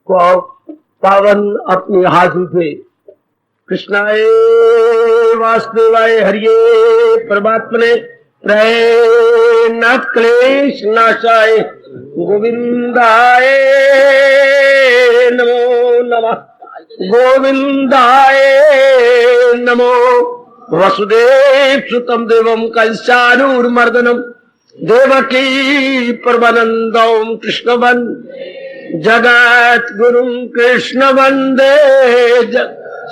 को पावन अपने हाथों से कृष्णाय वासुदेवाय हरिये परमात्मने प्रयनाथ क्लेश नाशाय गोविंदाय नमो नमः गोविंदाय नमो वसुदेव सुतम देवम कंसानूर्मर्दनम देवकी परमानंदम कृष्णवन जगत गुरु कृष्ण वंदे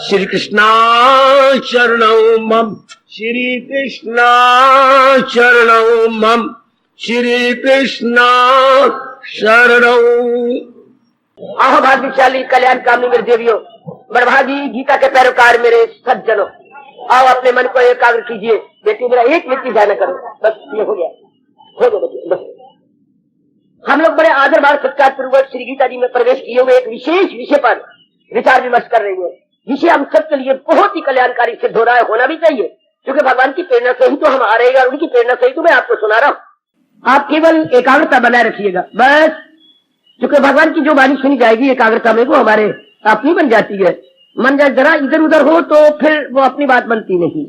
श्री कृष्णा शरणौ मम श्री कृष्णा शरणौ मम श्री कृष्णा शरणौ। आहो भाग्यशाली कल्याण कामनी मेरे देवियों, बड़भागी गीता के पैरोकार मेरे सज्जनों, आओ अपने मन को एकाग्र कीजिए। बेटी मेरा एक मिनट ध्यान करो, बस ये हो गया बच्चे बस। हम लोग बड़े आदर भाव सत्कार पूर्वक श्री गीता जी में प्रवेश किए हुए एक विशेष विषय पर विचार विमर्श कर रहे हैं। विषय हम सबके लिए बहुत ही कल्याणकारी सिद्ध हो रहा है, होना भी चाहिए, क्योंकि भगवान की प्रेरणा से ही तो हम आ रहे हैं और उनकी प्रेरणा से ही तो मैं आपको सुना रहा हूँ। आप केवल एकाग्रता बनाए रखिएगा बस, क्योंकि भगवान की जो वाणी सुनी जाएगी एकाग्रता में वो हमारे अपनी बन जाती है। मन जरा इधर उधर हो तो फिर वो अपनी बात बनती नहीं।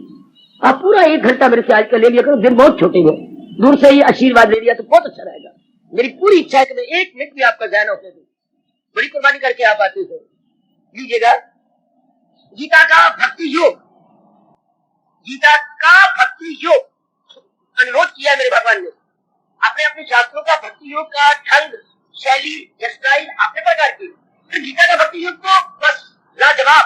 आप पूरा 1 घंटा मेरे से आज का ले लिया करो, दिन बहुत छोटे हैं, दूर से ही आशीर्वाद ले लिया तो बहुत अच्छा रहेगा। मेरी पूरी इच्छा है कि मैं 1 मिनट भी आपका ध्यान होने दूं, बड़ी कुर्बानी करके आप आते हो। लीजिएगा गीता का भक्ति योग, गीता का भक्ति योग अनुरोध किया मेरे भगवान ने। अपने अपने शास्त्रों का भक्ति योग का ढंग शैली स्टाइल अपने प्रकार की, तो गीता का भक्ति योग तो बस लाजवाब।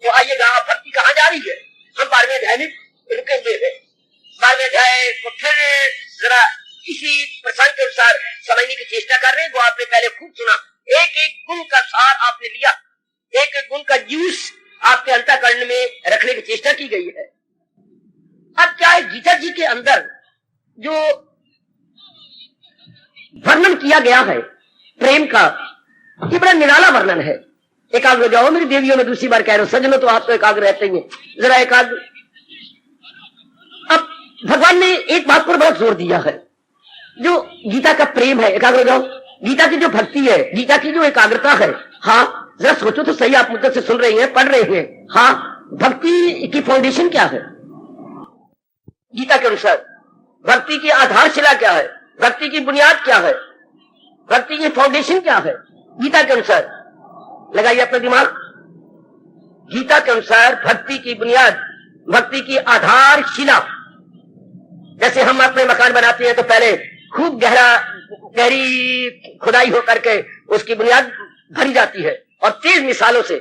तो आइएगा, भक्ति कहाँ जा रही है? हम 12वें अध्याय में रुके हुए हैं। 12वें अध्याय को फिर जरा इसी प्रसंग के अनुसार समझने की चेष्टा कर रहे हैं। वो आपने पहले खूब सुना, एक एक गुण का सार आपने लिया, एक एक गुण का जूस आपके अंतःकरण में रखने की चेष्टा की गई है। अब क्या है, गीता जी के अंदर जो वर्णन किया गया है प्रेम का, ये बड़ा निराला वर्णन है। एकाग्र हो जाओ मेरी देवियों, में दूसरी बार कह रहा हूं, सज्जनों तो आप तो एकाग्र रहते ही हैं, जरा एकाग्र। अब भगवान ने एक बात पर बहुत जोर दिया है, जो गीता का प्रेम है। एकाग्र हो जाओ, गीता की जो भक्ति है, गीता की जो एकाग्रता है। हाँ जरा सोचो तो सही, आप मुद्दे से सुन रहे हैं, पढ़ रहे हैं। हाँ, भक्ति की फाउंडेशन क्या है गीता के अनुसार? भक्ति की आधारशिला क्या है? भक्ति की बुनियाद क्या है? भक्ति की फाउंडेशन क्या है गीता के अनुसार? लगाइए अपना दिमाग। गीता के अनुसार भक्ति की बुनियाद, भक्ति की आधारशिला, जैसे हम अपने मकान बनाते हैं तो पहले खूब गहरी खुदाई हो करके उसकी बुनियाद भरी जाती है और तेज मिसालों से,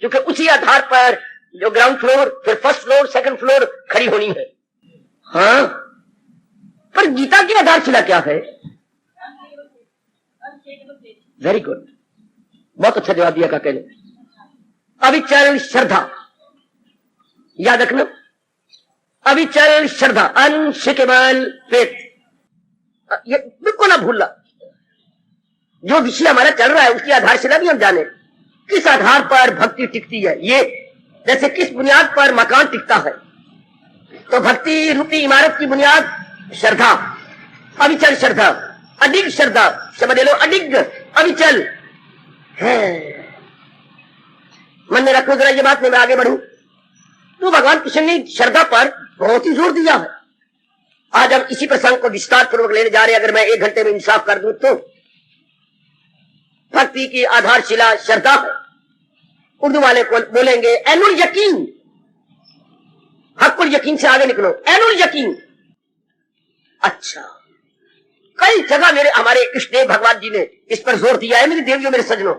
क्योंकि उसी आधार पर जो ग्राउंड फ्लोर, फिर फर्स्ट फ्लोर, सेकंड फ्लोर खड़ी होनी है। हाँ, पर गीता की आधारशिला क्या है? वेरी गुड, बहुत अच्छा जवाब दिया काके ने। अविचल श्रद्धा, याद रखना, अविचल श्रद्धा, अनशेकेबल फेथ, ये बिल्कुल ना भूलना। जो विषय हमारा चल रहा है उसकी आधारशिला भी हम जाने, किस आधार पर भक्ति टिकती है। ये जैसे किस बुनियाद पर मकान टिकता है, तो भक्ति रूपी इमारत की बुनियाद श्रद्धा, अविचल श्रद्धा, अडिग श्रद्धा, समझ लो, अडिग अविचल है। मन में रखो जरा ये बात, मैं आगे बढ़ूं तो भगवान कृष्ण ने श्रद्धा पर बहुत ही जोर दिया है। आज हम इसी प्रसंग को विस्तार पूर्वक लेने जा रहे हैं। अगर मैं 1 घंटे में इंसाफ कर दूं तो भक्ति की आधारशिला श्रद्धा है। उर्दू वाले को बोलेंगे ऐनुल यकीन, हक्कुल यकीन से आगे निकलो, ऐनुल यकीन। अच्छा, कई जगह मेरे हमारे इष्टदेव भगवान जी ने इस पर जोर दिया है मेरी देवियों, मेरे सज्जनों,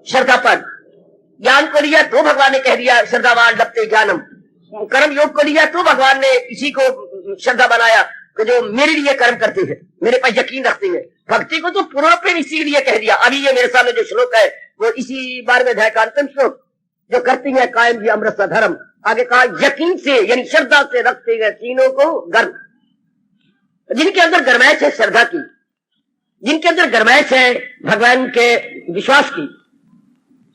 श्रद्धा पर। ज्ञान को लिया तो भगवान ने कह दिया श्रद्धावान लभते ज्ञानम, कर्म योग को लिया तो भगवान ने इसी को श्रद्धा बनाया कि जो मेरे लिए कर्म करते हैं, मेरे पर यकीन रखते हैं। भक्ति को तो पूर्व प्रेम इसीलिए कह दिया। अभी ये मेरे सामने जो श्लोक है वो इसी 12वें अध्याय का अंतिम श्लोक, जो करती है कायम भी अमृत सा धर्म, आगे कहा यकीन से यानी श्रद्धा से रखते हैं तीनों को गर्म। जिनके अंदर गरमाइश है श्रद्धा की, जिनके अंदर गरमाइश है भगवान के विश्वास की,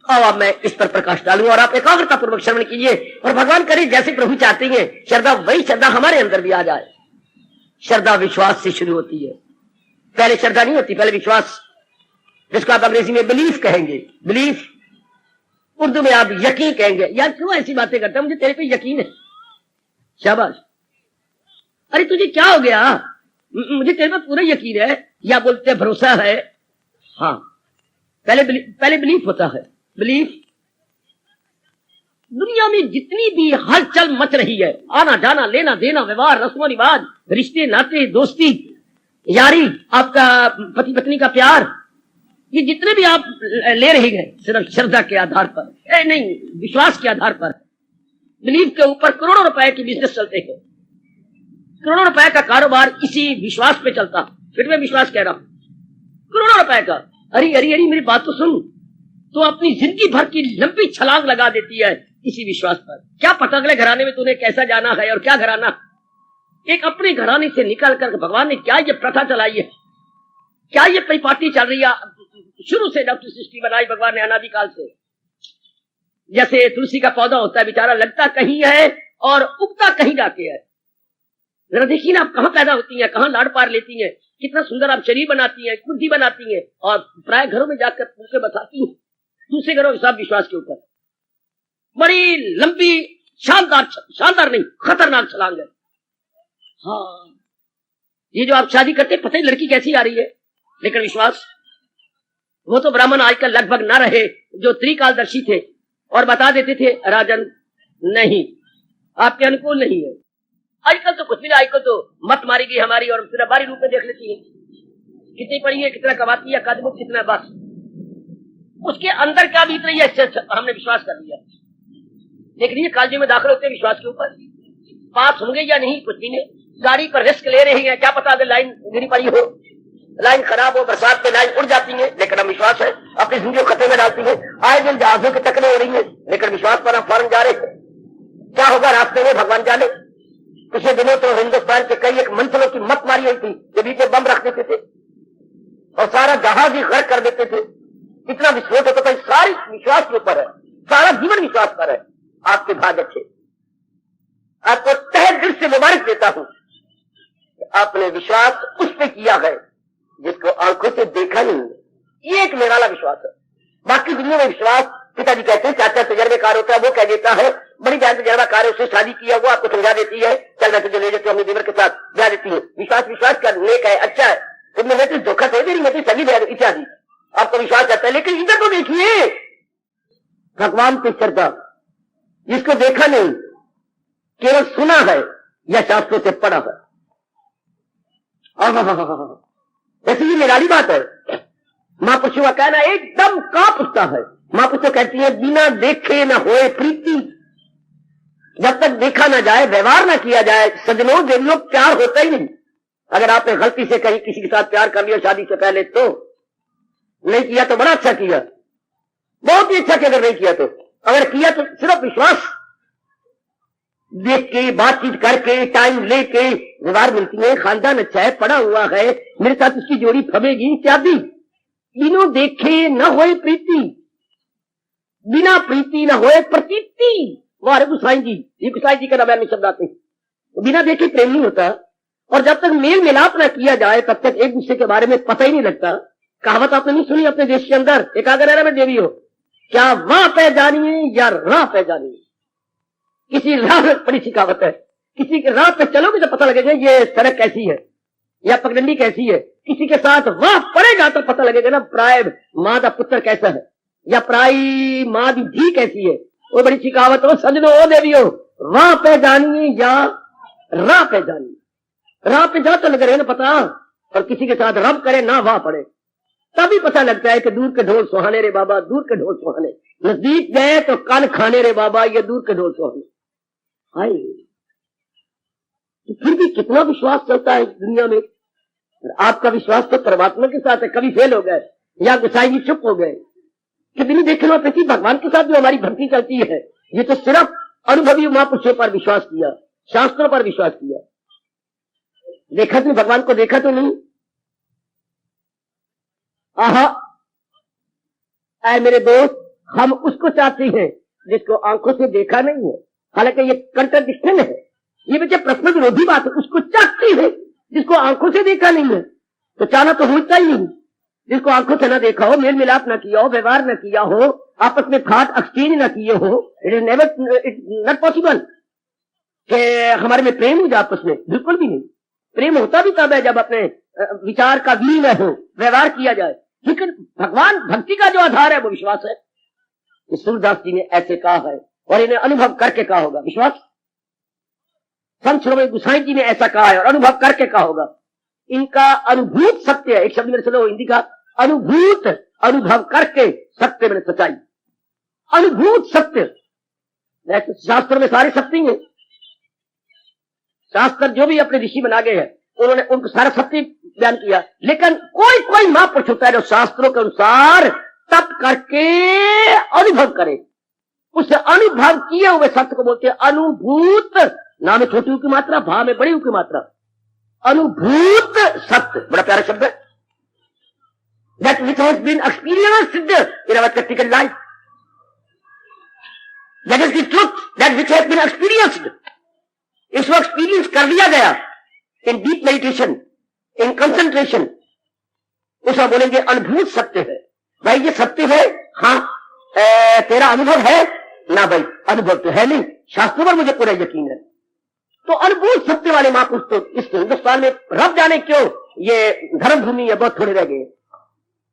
और अब मैं इस पर प्रकाश डालूं और आप एकाग्रता पूर्वक श्रवण कीजिए। और भगवान करे जैसे प्रभु चाहते हैं श्रद्धा, वही श्रद्धा हमारे अंदर भी आ जाए। श्रद्धा विश्वास से शुरू होती है, पहले श्रद्धा नहीं होती, पहले विश्वास। जिसको आप अंग्रेजी में बिलीफ कहेंगे, बिलीफ, उर्दू में आप यकीन कहेंगे। यार क्यों ऐसी बातें करता है, मुझे तेरे पे यकीन है। शाबाश। अरे तुझे क्या हो गया, मुझे तेरे पे पूरा यकीन है, या बोलते भरोसा है। हाँ, पहले बिलीफ होता है। बिलीफ, दुनिया में जितनी भी हलचल मच रही है, आना जाना, लेना देना, व्यवहार, रस्म रिवाज, रिश्ते नाते, दोस्ती यारी, आपका पति पत्नी का प्यार, ये जितने भी आप ले रहे हैं सिर्फ श्रद्धा के आधार पर, नहीं विश्वास के आधार पर। बिलीफ के ऊपर करोड़ों रुपए की बिजनेस चलते हैं, करोड़ों रुपए का कारोबार इसी विश्वास पे चलता। फिर मैं विश्वास कह रहा हूं, करोड़ों रुपए का। अरे अरे अरे मेरी बात तो सुन, तो अपनी जिंदगी भर की लंबी छलांग लगा देती है इसी विश्वास पर। क्या पता अगले घराने में तूने कैसा जाना है और क्या घराना। एक अपने घराने से निकल कर भगवान ने क्या ये प्रथा चलाई है, क्या ये परिपाटी चल रही है शुरू से, जब सृष्टि बनाई भगवान ने अनादिकाल से। जैसे तुलसी का पौधा होता है, बेचारा लगता कहीं है और उगता कहीं जाके है। जरा देखिए ना, आप कहाँ पैदा होती हैं, कहाँ लाड़ पार लेती हैं, कितना सुंदर आप शरीर बनाती हैं, बुद्धि बनाती हैं, और प्राय घरों में जाकर उनके बताती हैं। दूसरे घरों में सब विश्वास के ऊपर बड़ी लंबी शानदार नहीं, खतरनाक छलांग है। हाँ, ये जो आप शादी करते, पता ही लड़की कैसी आ रही है, लेकिन विश्वास। वो तो ब्राह्मण आजकल लगभग न रहे जो त्रिकालदर्शी थे और बता देते थे राजन नहीं, आपके अनुकूल नहीं है। आजकल तो कुछ भी नहीं, आजकल तो मत मारी गई हमारी और सिर्फ बारी रूप में देख लेती है, कितनी पड़ी है, कितना कमाती है, कदम कितना, बस उसके अंदर क्या बीत रही है हमने विश्वास कर लिया। लेकिन ये कॉलेज में दाखिल होते हैं विश्वास के ऊपर, पास होंगे या नहीं कुछ भी नहीं, गाड़ी पर रिस्क ले रही है, क्या पता अगर लाइन गिरी पड़ी हो, लाइन खराब हो, बरसात में लाइन उड़ जाती है, लेकिन हम विश्वास है अपनी जिंदगी को खतरे में डालती है। आए दिन जहाजों की टकरें हो रही है, लेकिन विश्वास पर हम फौरन जा रहे हैं। क्या होगा रास्ते में भगवान जाने। पिछले दिनों तो हिंदुस्तान के कई एक मंजिलों की मत मारी हुई थी, जो बीच में बम रख देते थे और सारा जहाज ही गर्क कर देते थे। इतना विस्फोट होता था, सारी विश्वास के ऊपर है, सारा जीवन विश्वास पर है। आपके भाग अच्छे, आपको तहे दिल से मुबारक देता हूं, आपने विश्वास उस पे किया है जिसको आंखों से देखा नहीं है। ये एक निराला विश्वास है। बाकी दुनिया में विश्वास, पिताजी कहते हैं, चाचा तजर्बेकार होता है, वो कह देता है, बड़ी बहन तजर्बाकार है, उससे शादी किया, वो आपको समझा देती है, चल मैं तुझे ले जाती हूँ अपने देवर के साथ, जा देती है। विश्वास कर नेक है, अच्छा है, तुमने मैं तो धोखा दे रही, मैं तो सगी दे इत्यादि आपको विश्वास करता है। लेकिन इधर तो देखिए, भगवान पे श्रद्धा, जिसको देखा नहीं, केवल सुना है या शास्त्रों से पढ़ा है। ऐसी ये निराली बात है। महापुरुषों का कहना एकदम कांप उठता है। महापुरुषों कहती है, बिना देखे न होए प्रीति, जब तक देखा ना जाए, व्यवहार ना किया जाए, सजनों देवियों प्यार होता ही नहीं। अगर आपने गलती से कहीं किसी के साथ प्यार कर लिया शादी से पहले, तो नहीं किया तो बड़ा अच्छा किया, बहुत ही अच्छा किया। अगर नहीं किया तो, अगर किया तो सिर्फ विश्वास देख के, बातचीत करके, टाइम लेके व्यवहार मिलती है। खानदान अच्छा है, पढ़ा हुआ है, मेरे साथ उसकी जोड़ी फबेगी इत्यादि। बिनो देखे न होए प्रीति, बिना प्रीति न होए प्रतीति। वो अरे गुसाई जी, ये गुसाई जी का रामायण में शब्द आते हैं। तो बिना देखे प्रेम नहीं होता, और जब तक मेल मिलाप न किया जाए तब तक एक दूसरे के बारे में पता ही नहीं लगता। कहावत आपने नहीं सुनी अपने देश के अंदर, एक आगर में देवी हो, क्या वहां पे जानिए या राह पे जानिए। किसी राह में बड़ी सी कहावत है, किसी के राह पे चलोगे तो पता लगेगा ये सड़क कैसी है या पगडंडी कैसी है। किसी के साथ वह पड़ेगा तो पता लगेगा ना प्राय माँ का पुत्र कैसा है या प्राय माँ की धी कैसी है। वो बड़ी सी कहावत हो, सजनो ओ देवियो, वहां पे जानिए या राह पे जानिए। राह पे जा तो लग रहे ना पता, और किसी के साथ रब करे ना वहां पड़े, तभी पता लगता है कि दूर के ढोल सुहाने रे बाबा, दूर के ढोल सुहाने। नजदीक गए तो कान खाने रे बाबा, ये दूर के ढोल सुहाने। हाय, तो फिर भी कितना विश्वास चलता है इस दुनिया में। आपका विश्वास तो परमात्मा के साथ है। कभी फेल हो गए या गुसाई जी चुप हो गए, कभी नहीं देखना पड़ती। भगवान के साथ जो हमारी भक्ति चलती है, ये तो सिर्फ अनुभवी महापुरुषों पर विश्वास किया, शास्त्रों पर विश्वास किया। देखा तो भगवान को, देखा तो नहीं। आहा, ऐ मेरे दोस्त, हम उसको चाहते हैं जिसको आंखों से देखा नहीं है। हालांकि ये कंट्राडिक्शन है, ये बच्चे प्रश्न विरोधी बात है। उसको चाहते हैं जिसको आंखों से देखा नहीं है, तो चाहना तो होता ही नहीं। जिसको आंखों से न देखा हो, मेल मिलाप न किया हो, व्यवहार न किया हो, आपस में खाट एक्सचेंज न किए हो, इट इज नॉट पॉसिबल कि हमारे में प्रेम हो जाए आपस में, बिल्कुल भी नहीं। प्रेम होता भी तब है जब अपने विचार का विनिमय हो, व्यवहार किया जाए। लेकिन भगवान भक्ति का जो आधार है वो विश्वास है। सूरदास जी ने ऐसे कहा है और इन्हें अनुभव करके कहा होगा विश्वास। संत श्रोमणी गोसाई जी ने ऐसा कहा है और अनुभव करके कहा होगा। इनका अनुभूत सत्य है, एक शब्द मेरे सुनो हिंदी का, अनुभूत, अनुभव करके सत्य मैंने सच्चाई, अनुभूत सत्य। शास्त्र में सारे सत्य ही है। शास्त्र जो भी अपने ऋषि बना गए हैं उन्होंने उनको सारा सत्य बयान किया, लेकिन कोई कोई महापुरुष होता है जो शास्त्रों के अनुसार तप करके अनुभव करे। उस अनुभव किए हुए सत्य को बोलते हैं अनुभूत। नाम में छोटी की मात्रा, भाव में बड़ी की मात्रा, अनुभूत सत्य। बड़ा प्यारा शब्द है। That which has been experienced in our practical life, that is the truth, that which has been experienced. इसको एक्सपीरियंस कर लिया गया in deep meditation, in concentration, उसका बोलेंगे अनुभूत सत्य है। भाई ये सत्य है, हाँ तेरा अनुभव है ना? भाई अनुभव तो है नहीं, शास्त्रों पर मुझे पूरा यकीन है। तो अनुभूत सत्य वाले महापुरुष तो इस हिंदुस्तान में रब जाने क्यों ये धर्म भूमि है, बहुत थोड़े रह गए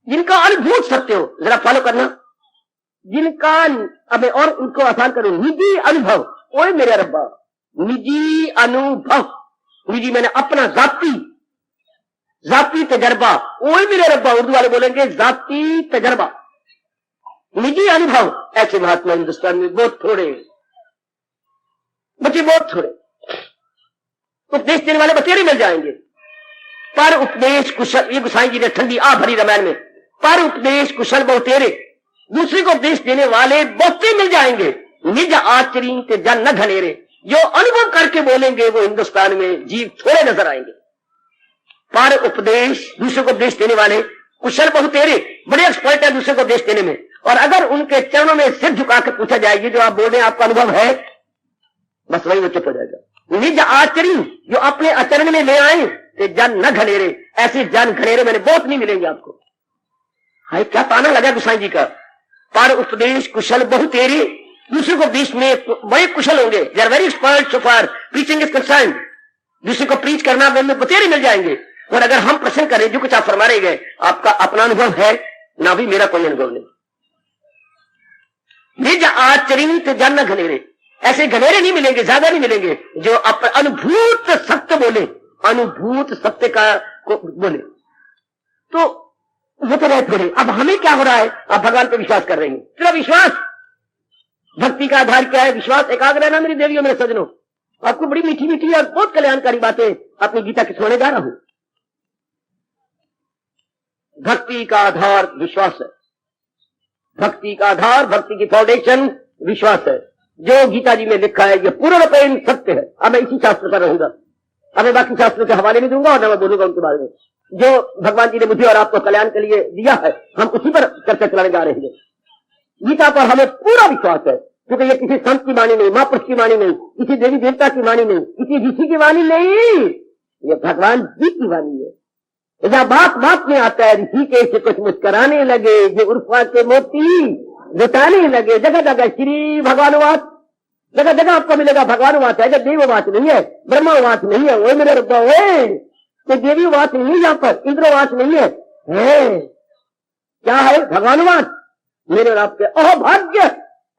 जिनका अनुभूत सत्य हो। जरा फॉलो करना, जिनका अब और उनको आसान करो, निजी अनुभव। ओए मेरे रब्बा, निजी अनुभव, निजी मैंने अपना जाती तजर्बा। ओए मेरे रब्बा, उर्दू वाले बोलेंगे जाती तजर्बा, निजी अनुभव। ऐसे महात्मा हिंदुस्तान में बहुत थोड़े, बच्चे बहुत थोड़े। उपदेश देने वाले बतेरे मिल जाएंगे, पर उपदेश कुशल, ये गोसाई जी ने ठंडी आ भरी रामायण में, पर उपदेश कुशल बहुतेरे, दूसरे को उपदेश देने वाले बहुते मिल जाएंगे। निज आचरी ते जन न घनेरे, जो अनुभव करके बोलेंगे वो हिंदुस्तान में जीव थोड़े नजर आएंगे। पर उपदेश, दूसरे को उपदेश देने वाले कुशल बहुतेरे, बड़े एक्सपर्ट है दूसरे को उपदेश देने में। और अगर उनके चरणों में सिर झुका के पूछा जाए ये जो आप बोल रहे हैं आपका अनुभव है, बस वही वो चुप हो जाएगा। निज आचरी, जो अपने आचरण में ले आए, ते जन न घनेरे, ऐसे जन घनेरे मैंने बहुत नहीं मिलेंगे आपको। हाय क्या ताना लगा गोसाई जी का। पर उपदेश कुशल बहुतेरे, दूसरे को बीच में बड़े कुशल होंगे, they are very expert so far preaching is concerned. दूसरे को प्रीच करना में बतेरे मिल जाएंगे। और अगर हम प्रश्न करें जो कुछ आप फरमा रहे गए, आपका अपना अनुभव है ना? भी मेरा कोई अनुभव नहीं। निज आचरित जन न घनेरे, ऐसे घनेरे नहीं मिलेंगे, ज्यादा नहीं मिलेंगे जो अनुभूत सत्य बोले, अनुभूत सत्य का को बोले। तो वो तो रहे थोड़े। अब हमें क्या हो रहा है? आप भगवान पर विश्वास कर रहे हैं। सिर्फ विश्वास, भक्ति का आधार क्या है? विश्वास। एकाग्र है ना मेरी देवियों, मेरे सजनों। आपको बड़ी मीठी मीठी और बहुत कल्याणकारी बातें अपनी गीता के सुनाने जा रहा हूं। भक्ति का आधार विश्वास है। भक्ति का आधार, भक्ति की फाउंडेशन विश्वास है। जो गीता जी में लिखा है ये पूर्ण रूपेण सत्य है। अब मैं इसी शास्त्र पर रहूंगा, अब मैं बाकी शास्त्रों के हवाले नहीं दूंगा और न मैं बोलूंगा उनके बारे में। जो भगवान जी ने मुझे और आपको कल्याण के लिए दिया है, हम उसी पर चर्चा चलाने जा रहे हैं। गीता पर हमें पूरा विश्वास है, क्योंकि ये किसी संत की वाणी नहीं, महापुरुष की वाणी नहीं, किसी देवी देवता की वाणी नहीं, किसी ऋषि की वाणी नहीं, ये भगवान जी की वाणी है। जहाँ बात बात में आता है ऋषि के से कुछ मुस्कराने लगे, जो उर्फा के मोती जुटाने लगे। जगह जगह श्री भगवानुवाद, जगह जगह आपको मिलेगा भगवानुवाद है। जब देववाच नहीं है, ब्रह्मवाच नहीं है, वो मेरे रब्बा कोई देवी वाच नहीं है, यहाँ पर इंद्रवाच नहीं है, क्या है? भगवानुवाद। मेरे और आपके अहोभाग्य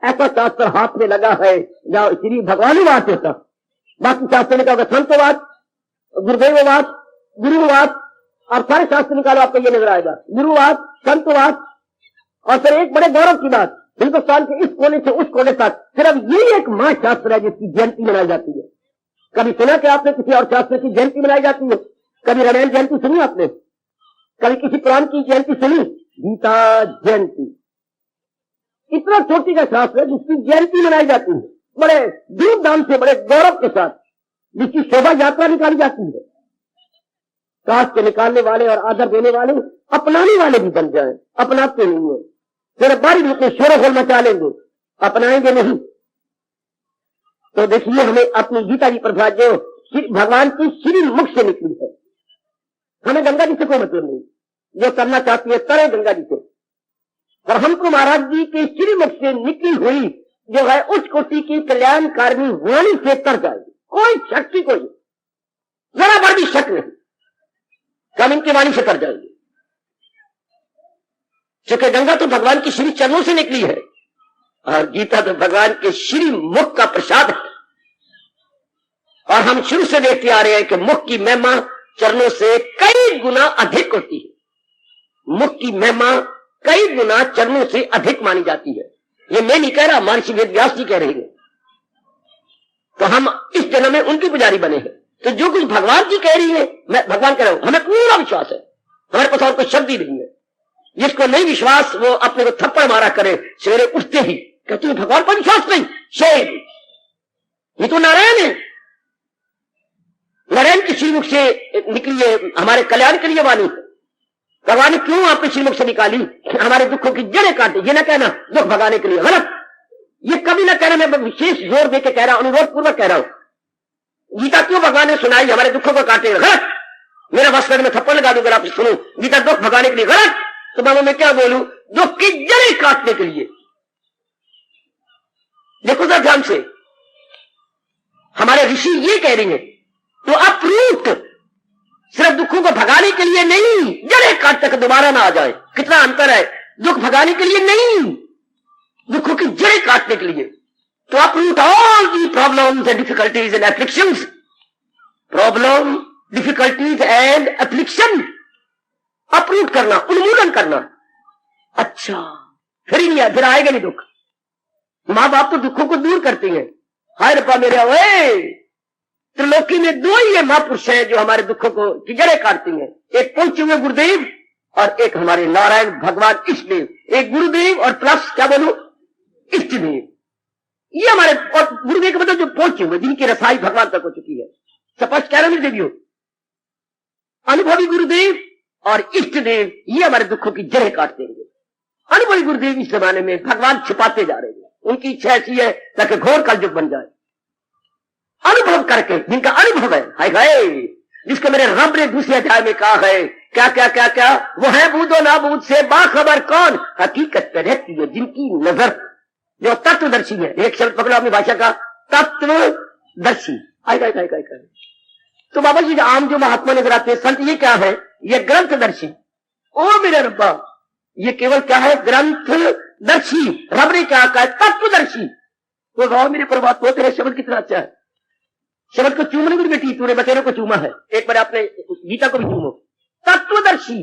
ऐसा शास्त्र हाथ में लगा है जहाँ श्री भगवानुवाद होता। बाकी शास्त्र में क्या होगा? संतवाद, गुरुदेववाद, गुरुवाद, और सारे शास्त्र निकालो आपको ये नजर आएगा, गुरुवाद, संतवाद। और फिर एक बड़े गौरव की बात, हिंदुस्तान के इस कोने से उस कोने तक सिर्फ यही एक महाशास्त्र है जिसकी जयंती मनाई जाती है। कभी सुना कि आपने किसी और शास्त्र की जयंती मनाई जाती है? कभी रामायण जयंती सुनी आपने? कभी किसी पुराण की जयंती सुनी? गीता जयंती इतना छोटी का शास्त्र है जिसकी जयंती मनाई जाती है, बड़े धूमधाम से, बड़े गौरव के साथ, जिसकी शोभा यात्रा निकाली जाती है। काश के निकालने वाले और आदर देने वाले अपनाने वाले भी बन जाएं। अपनाते नहीं है, फिर बारी रूप में शोर होल मचा लेंगे, अपनाएंगे नहीं। तो देखिए हमें अपनी गीता जी पर जो भगवान की श्री मुख से निकली है, हमें गंगा जी से कोई मतलब नहीं। जो करना चाहती है तरे गंगा जी से। और हमको महाराज जी के श्रीमुख से निकली हुई जो है उच्च कोटि की कल्याणकारिणी वाणी से तर जाएगी। कोई शक्ति कोई जरा भर भी शक नहीं, हम इनकी वाणी से तर जाएंगे। चूंकि गंगा तो भगवान की श्री चरणों से निकली है और गीता तो भगवान के श्री मुख का प्रसाद है। और हम शुरू से देखते आ रहे हैं कि मुख की महिमा चरणों से कई गुना अधिक होती है। मुख की महिमा कई गुना चरणों से अधिक मानी जाती है। ये मैं नहीं कह रहा, महर्षि वेदव्यास जी कह रहे हैं। तो हम इस जन्म में उनकी पुजारी बने हैं। तो जो कुछ भगवान जी कह रही है, मैं भगवान कह रहा हूं, हमें पूरा विश्वास है, हमारे पास और कोई शब्द ही नहीं है। जिसको नहीं विश्वास वो अपने को थप्पड़ मारा करे सवेरे उठते ही, कहते हैं भगवान पर विश्वास नहीं, शेर ये तो नारायण है। नारायण की श्रीमुख से निकली है हमारे कल्याण के लिए वाणी। भगवान ने क्यों आपके श्रीमुख से निकाली? हमारे दुखों की जड़ें काटे। ये ना कहना दुख भगाने के लिए, गलत। ये कभी ना कहना, मैं विशेष जोर देकर कह रहा हूं, अनुरोध पूर्वक कह रहा हूं। गीता क्यों भगवान ने सुनाई? हमारे दुखों को काटे, गलत। मेरा वस्त्र में थप्पड़ लगा दूंगा आप सुनो, गीता दुख भगाने के लिए, गलत। तो मानो मैं क्या बोलूं? दुख की जड़ें काटने के लिए। देखो सर ध्यान से, हमारे ऋषि ये कह रही है तो अप्रूट सिर्फ दुखों को भगाने के लिए नहीं, जड़ें काट तक दोबारा ना आ जाए। कितना अंतर है, दुख भगाने के लिए नहीं, दुखों की जड़ें काटने के लिए। तो अप्रूट all the problems and difficulties and afflictions. Problem, difficulties and affliction, अप्रूट करना, उन्मूलन करना। अच्छा, फिर ही नहीं, फिर आएगा नहीं दुख। मां बाप तो दुखों को दूर करते हैं। हाय रब्बा मेरे, ओए त्रिलोकी में दो ही महापुरुष हैं जो हमारे दुखों को की जड़ें काटती हैं। एक पहुंचे हुए गुरुदेव और एक हमारे नारायण भगवान इष्टदेव। एक गुरुदेव और प्लस क्या बोलूं, इष्टदेव। ये हमारे, और गुरुदेव के मतलब जो पहुंचे हुए, जिनकी रसाई भगवान तक हो चुकी है। स्पष्ट कह रहे हैं देवियों, अनुभवी गुरुदेव और इष्टदेव ये हमारे दुखों की जड़ें काटते हैं। अनुभवी गुरुदेव इस जमाने में भगवान छिपाते जा रहे हैं। उनकी इच्छा ऐसी है ताकि घोर कलयुग बन जाए। अनुभव करके, जिनका अनुभव है, हाय हाय, जिसको मेरे रब ने दूसरे अध्याय में कहा है, क्या क्या क्या क्या, वो है बूदो ना बूद से बाखबर कौन, हकीकत पे रहती है जिनकी नजर, जो तत्वदर्शी है। एक शब्द पकड़ो अपनी भाषा का, तत्वदर्शी। आएगा आएगा आएगा। तो बाबा जी आम जो महात्मा नजर आते हैं संत, ये क्या है? ये ग्रंथदर्शी। ओ मेरे रब्बा, ये केवल क्या है? ग्रंथदर्शी। रब ने क्या कहा? तत्वदर्शी। तो गाओ मेरे प्रभात हो, तेरा शब्द कितना अच्छा है। शब्द को चूमने की बेटी, तूने बचेरों को चूमा है, एक बार आपने गीता को भी चूमो। तत्वदर्शी,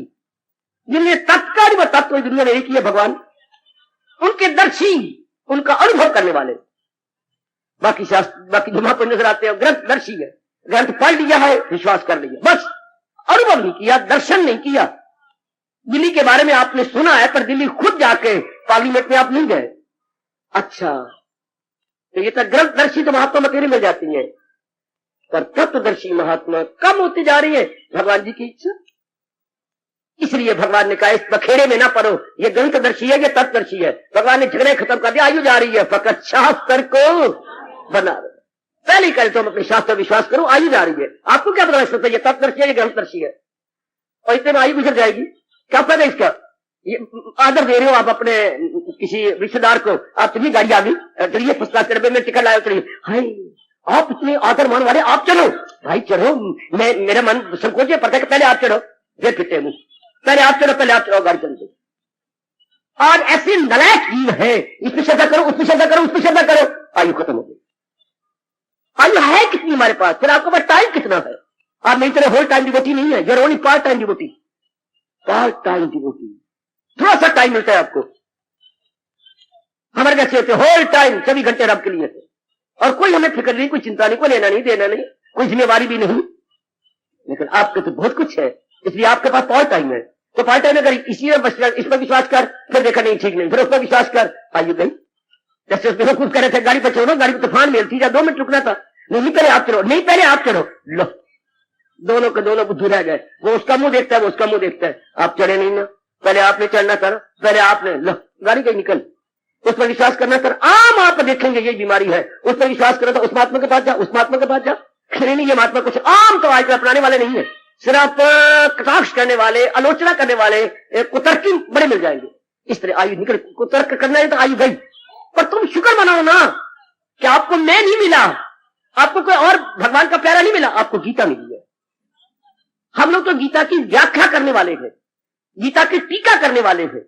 जिनने तत्काल व तत्व दुनिया में एक ही है भगवान, उनके दर्शी, उनका अनुभव करने वाले। बाकी शास्त्र, बाकी जो महापुरुष नजर आते हैं ग्रंथदर्शी है। ग्रंथ पढ़ लिया है, विश्वास कर लिया, बस। अनुभव नहीं किया, दर्शन नहीं किया। दिल्ली के बारे में आपने सुना है, पर दिल्ली खुद जाके पार्लियामेंट में आप नहीं गए। अच्छा, तो ये तो ग्रंथदर्शी तो महात्मा मतेरे मिल जाती है, पर तत्वदर्शी महात्मा कम होती जा रही है। भगवान जी की इच्छा, इसलिए भगवान ने कहा इस बखेड़े में ना पड़ो, ये ग्रंथदर्शी है, ये तत्वदर्शी है। भगवान ने झगड़े खत्म कर दिया, आयु जा रही है, फकत शास्त्र को बना रहे। पहले ही कहे तुम अपने शास्त्र विश्वास करो, आयु जा रही है। आपको क्या पता सकता है ये तत्वदर्शी है, ये ग्रंथदर्शी है? और इतने में आयु गुजर जाएगी, क्या फायदा इसका? ये आदर दे रहे हो आप अपने किसी रिश्तेदार को, आप चलिए गाड़ी आ गई, चलिए फर्स्ट क्लास डब्बे में टिकट लाए, चलिए। हाय, आप इतने आदर मान वाले, आप चलो भाई, चलो। मैं, मेरा मन संकोच है, पता है कि पहले आप चढ़ो, फिर फिरते मुंह, पहले आप चढ़ो, पहले आप चढ़ो, गाड़ी चलते। और ऐसी नलायक जीव है, इसमें श्रद्धा करो, उसमें श्रद्धा करो, उसमें श्रद्धा करो, आयु खत्म हो गई। आयु है कितनी हमारे पास, फिर आपके पास टाइम कितना है? आप मेरी तरह होल टाइम डिवोटी नहीं है, you're only part time devotee. Part time devotee, थोड़ा सा टाइम मिलता है आपको। हमारे कैसे होते होल टाइम, 24 घंटे रब के लिए थे, और कोई हमें फिक्र नहीं, कोई चिंता नहीं, कोई लेना नहीं देना नहीं, कोई जिम्मेवारी भी नहीं। लेकिन आपके तो बहुत कुछ है, इसलिए आपके पास पार्ट टाइम है। तो पार्ट टाइम अगर इसी में इस पर विश्वास कर, फिर देखा नहीं ठीक नहीं, फिर उस पर विश्वास कर, आयु गई। जैसे उसमें सब कुछ कह रहे थे, गाड़ी पर चढ़ो, गाड़ी पर तूफान में थी, 2 मिनट रुकना था, नहीं पहले आप चढ़ो, नहीं पहले आप चढ़ो, लो, दोनों के दोनों बुद्धू रह गए। वो उसका मुंह देखता है, वो उसका मुंह देखता है। आप चढ़े नहीं ना, पहले आपने चढ़ना था, पहले आपने, लो गाड़ी गई निकल। उस पर विश्वास करना सर, आम आप देखेंगे ये बीमारी है, उस पर विश्वास करो तो उस महात्मा के पास जा, उस महात्मा के पास जा। नहीं ये महात्मा कुछ आम तो आजकल अपनाने वाले नहीं है, सिर्फ कटाक्ष करने वाले, आलोचना करने वाले कुतर्की बड़े मिल जाएंगे। इस तरह आयु निकल, कुतर्क करना है तो आयु गई। पर तुम शुक्र मनाओ ना कि आपको मैं नहीं मिला, आपको कोई और भगवान का प्यारा नहीं मिला, आपको गीता मिली है। हम लोग तो गीता की व्याख्या करने वाले हैं, गीता की टीका करने वाले हैं,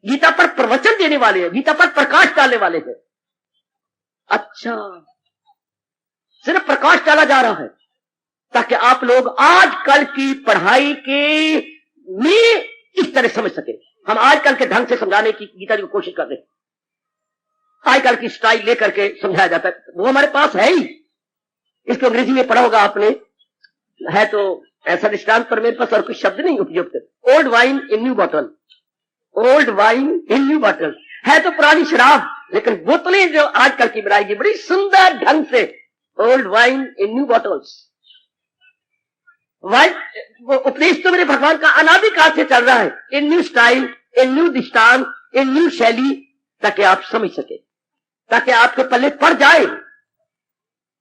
गीता पर प्रवचन देने वाले हैं, गीता पर प्रकाश डालने वाले हैं। अच्छा, सिर्फ प्रकाश डाला जा रहा है ताकि आप लोग आजकल की पढ़ाई के में इस तरह समझ सके। हम आजकल के ढंग से समझाने की गीता जी को कोशिश कर रहे हैं, आजकल की स्टाइल लेकर के समझाया जाता है, वो हमारे पास है ही। इसको अंग्रेजी में पढ़ा होगा आपने, है तो ऐसा दृष्टांत पर मेरे पास और कुछ शब्द नहीं उपयुक्त। Old wine in new bottle, old wine in new bottle, है तो पुरानी शराब, लेकिन बोतलें जो आजकल की बनाएगी बड़ी सुंदर ढंग से, old wine in new bottles. Wine उपदेश तो मेरे भगवान का अनादिकाल से चल रहा है, इन न्यू स्टाइल, इन न्यू दृष्टांत, इन न्यू शैली, ताकि आप समझ सके, ताकि आपके पल्ले पड़ जाए।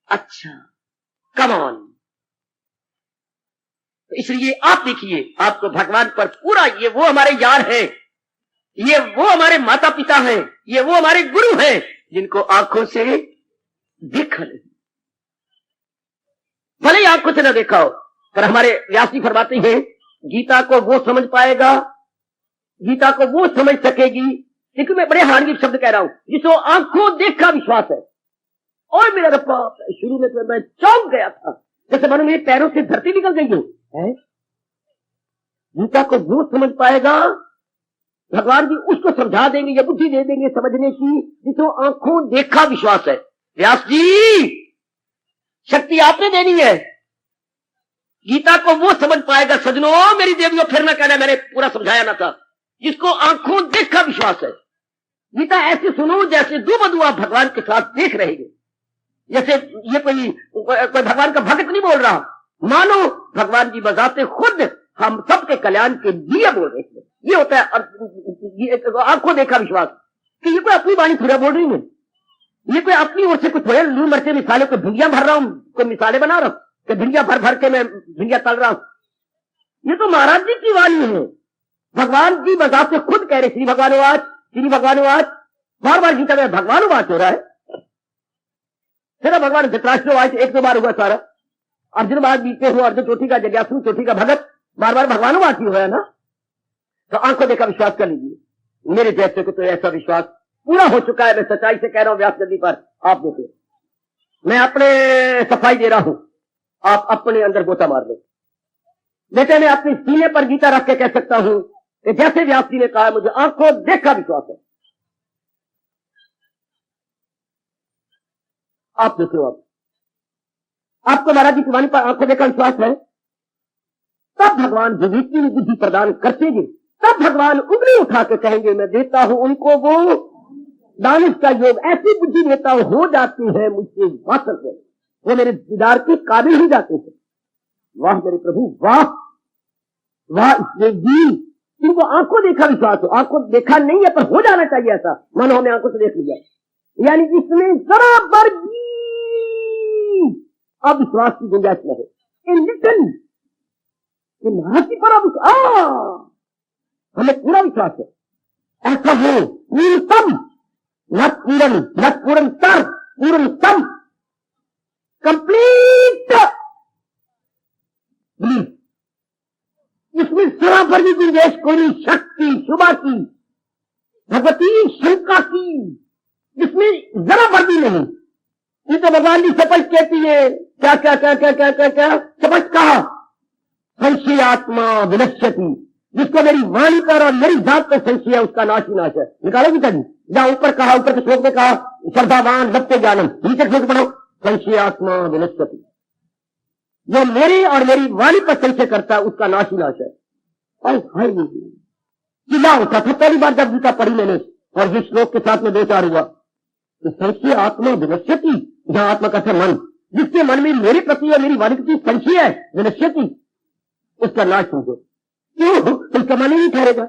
अच्छा, कम ऑन। इसलिए आप देखिए, आपको भगवान पर पूरा, ये वो हमारे यार हैं, ये वो हमारे माता पिता हैं, ये वो हमारे गुरु हैं जिनको आंखों से देखा नहीं, भले ही आंखों से न देखा हो, पर हमारे व्यास जी फरमाते हैं गीता को वो समझ पाएगा, गीता को वो समझ सकेगी। लेकिन मैं बड़े हार्दिक शब्द कह रहा हूं, जिसको आंखों देखा विश्वास है। और मेरा रब्बा, शुरू में तो मैं चौंक गया था, जैसे मानो मेरे पैरों से धरती निकल गई हो। गीता को वो समझ पाएगा, भगवान जी उसको समझा देंगे या बुद्धि दे देंगे समझने की, जिसको आंखों देखा विश्वास है। व्यास जी, शक्ति आपने देनी है, गीता को वो समझ पाएगा। सजनों, मेरी देवियों, फिर ना कहना मैंने पूरा समझाया ना था, जिसको आंखों देखा विश्वास है। गीता ऐसे सुनो जैसे दो बधू आप भगवान के साथ देख रहे हैं, जैसे ये कोई भगवान का भक्त नहीं बोल रहा, मानो भगवान जी बजाते खुद हम सबके कल्याण के लिए बोल रहे हैं। ये होता है आंखों देखा विश्वास, कि ये कोई अपनी वाणी थोड़ा बोल रही है, ये कोई अपनी ओर से कुछ थोड़ा लून मरचे मिसाले को भिंडियां भर रहा हूं, कोई मिसाले बना रहा हूं कि भिंडियां भर भर के मैं भिंडियां तल रहा हूं। ये तो महाराज जी की वाणी है, भगवान जी बजाते खुद कह रहे श्री भगवानुवाच, श्री भगवानुवाच। बार बार गीता में भगवानुवाच हो रहा है, फिर भगवान धृतराष्ट्रवाच एक दो बार हुआ सारा, अर्जुन बात बीते हुए, अर्जुन चोटी का जग्यासु, चोटी का भगत, बार बार भगवानुवाच ही हुआ है ना। तो आंखों देखा विश्वास कर लीजिए। मेरे जैसे को तो ऐसा विश्वास पूरा हो चुका है, मैं सच्चाई से कह रहा हूं व्यास गद्दी पर। आप देखिए, मैं अपने सफाई दे रहा हूं, आप अपने अंदर गोता मार दो। बेटे, मैं अपने सीने पर गीता रख के कह सकता हूं कि जैसे व्यास जी ने कहा, मुझे आंखों देखा विश्वास है। आप देखो, आपको महाराज जी की वाणी पर आंखों देखा विश्वास है, तब भगवान विवेक की बुद्धि प्रदान करते, तब भगवान उंगली उठा के कहेंगे मैं देता हूं उनको वो दानिश का योग, ऐसी बुद्धि देता हूं हो जाती है मुझसे वासर से, वो मेरे दीदार के काबिल हो जाते हैं। वाह मेरे प्रभु, वाह वाह। इसलिए जी, इनको आंखों देखा विश्वास हो, आंखों देखा नहीं है पर हो जाना चाहिए ऐसा, मानो हमने आंखों से देख लिया, यानी इसमें जरा बर भी अब विश्वास की गुंजाइश न हो। इन लिटल महाराज जी पर अब हमें पूरा विश्वास है, ऐसा हो पूर्णतम, न पूर्ण न पूर्णतर, पूर्णतम, कंप्लीट। इसमें जरा पर भी गुंजाइश कोई नहीं, शक्ति शुभा की, भगवती शंका की, इसमें जरा पर भी नहीं। ये तो भगवान जी स्पष्ट कहती है, क्या क्या क्या क्या क्या क्या क्या स्पष्ट कहा, संशय आत्मा विनश्यति, जिसको मेरी वाणी पर और मेरी जात पर संशय है उसका नाश ही नाश है। निकालोगी कभी, जहां ऊपर कहा, ऊपर के श्लोक में कहा श्रद्धावान लभते ज्ञानम, नीचे श्लोक पढ़ो संशय आत्मा विनश्यति, जो मेरी और मेरी वाणी पर संशय करता है उसका नाश ही नाश है। और चिल्ला उठा था पहली बार जब गीता पढ़ी मैंने, और जिस श्लोक के साथ में दो चार हुआ, तो संशय आत्मा विनश्यति, जहां आत्मा का था मन, जिसके मन में मेरे प्रति और मेरी वाणी प्रति संशय है, विनश्यति, उसका नाश समझो। क्यों? उसका मन ही नहीं ठहरेगा,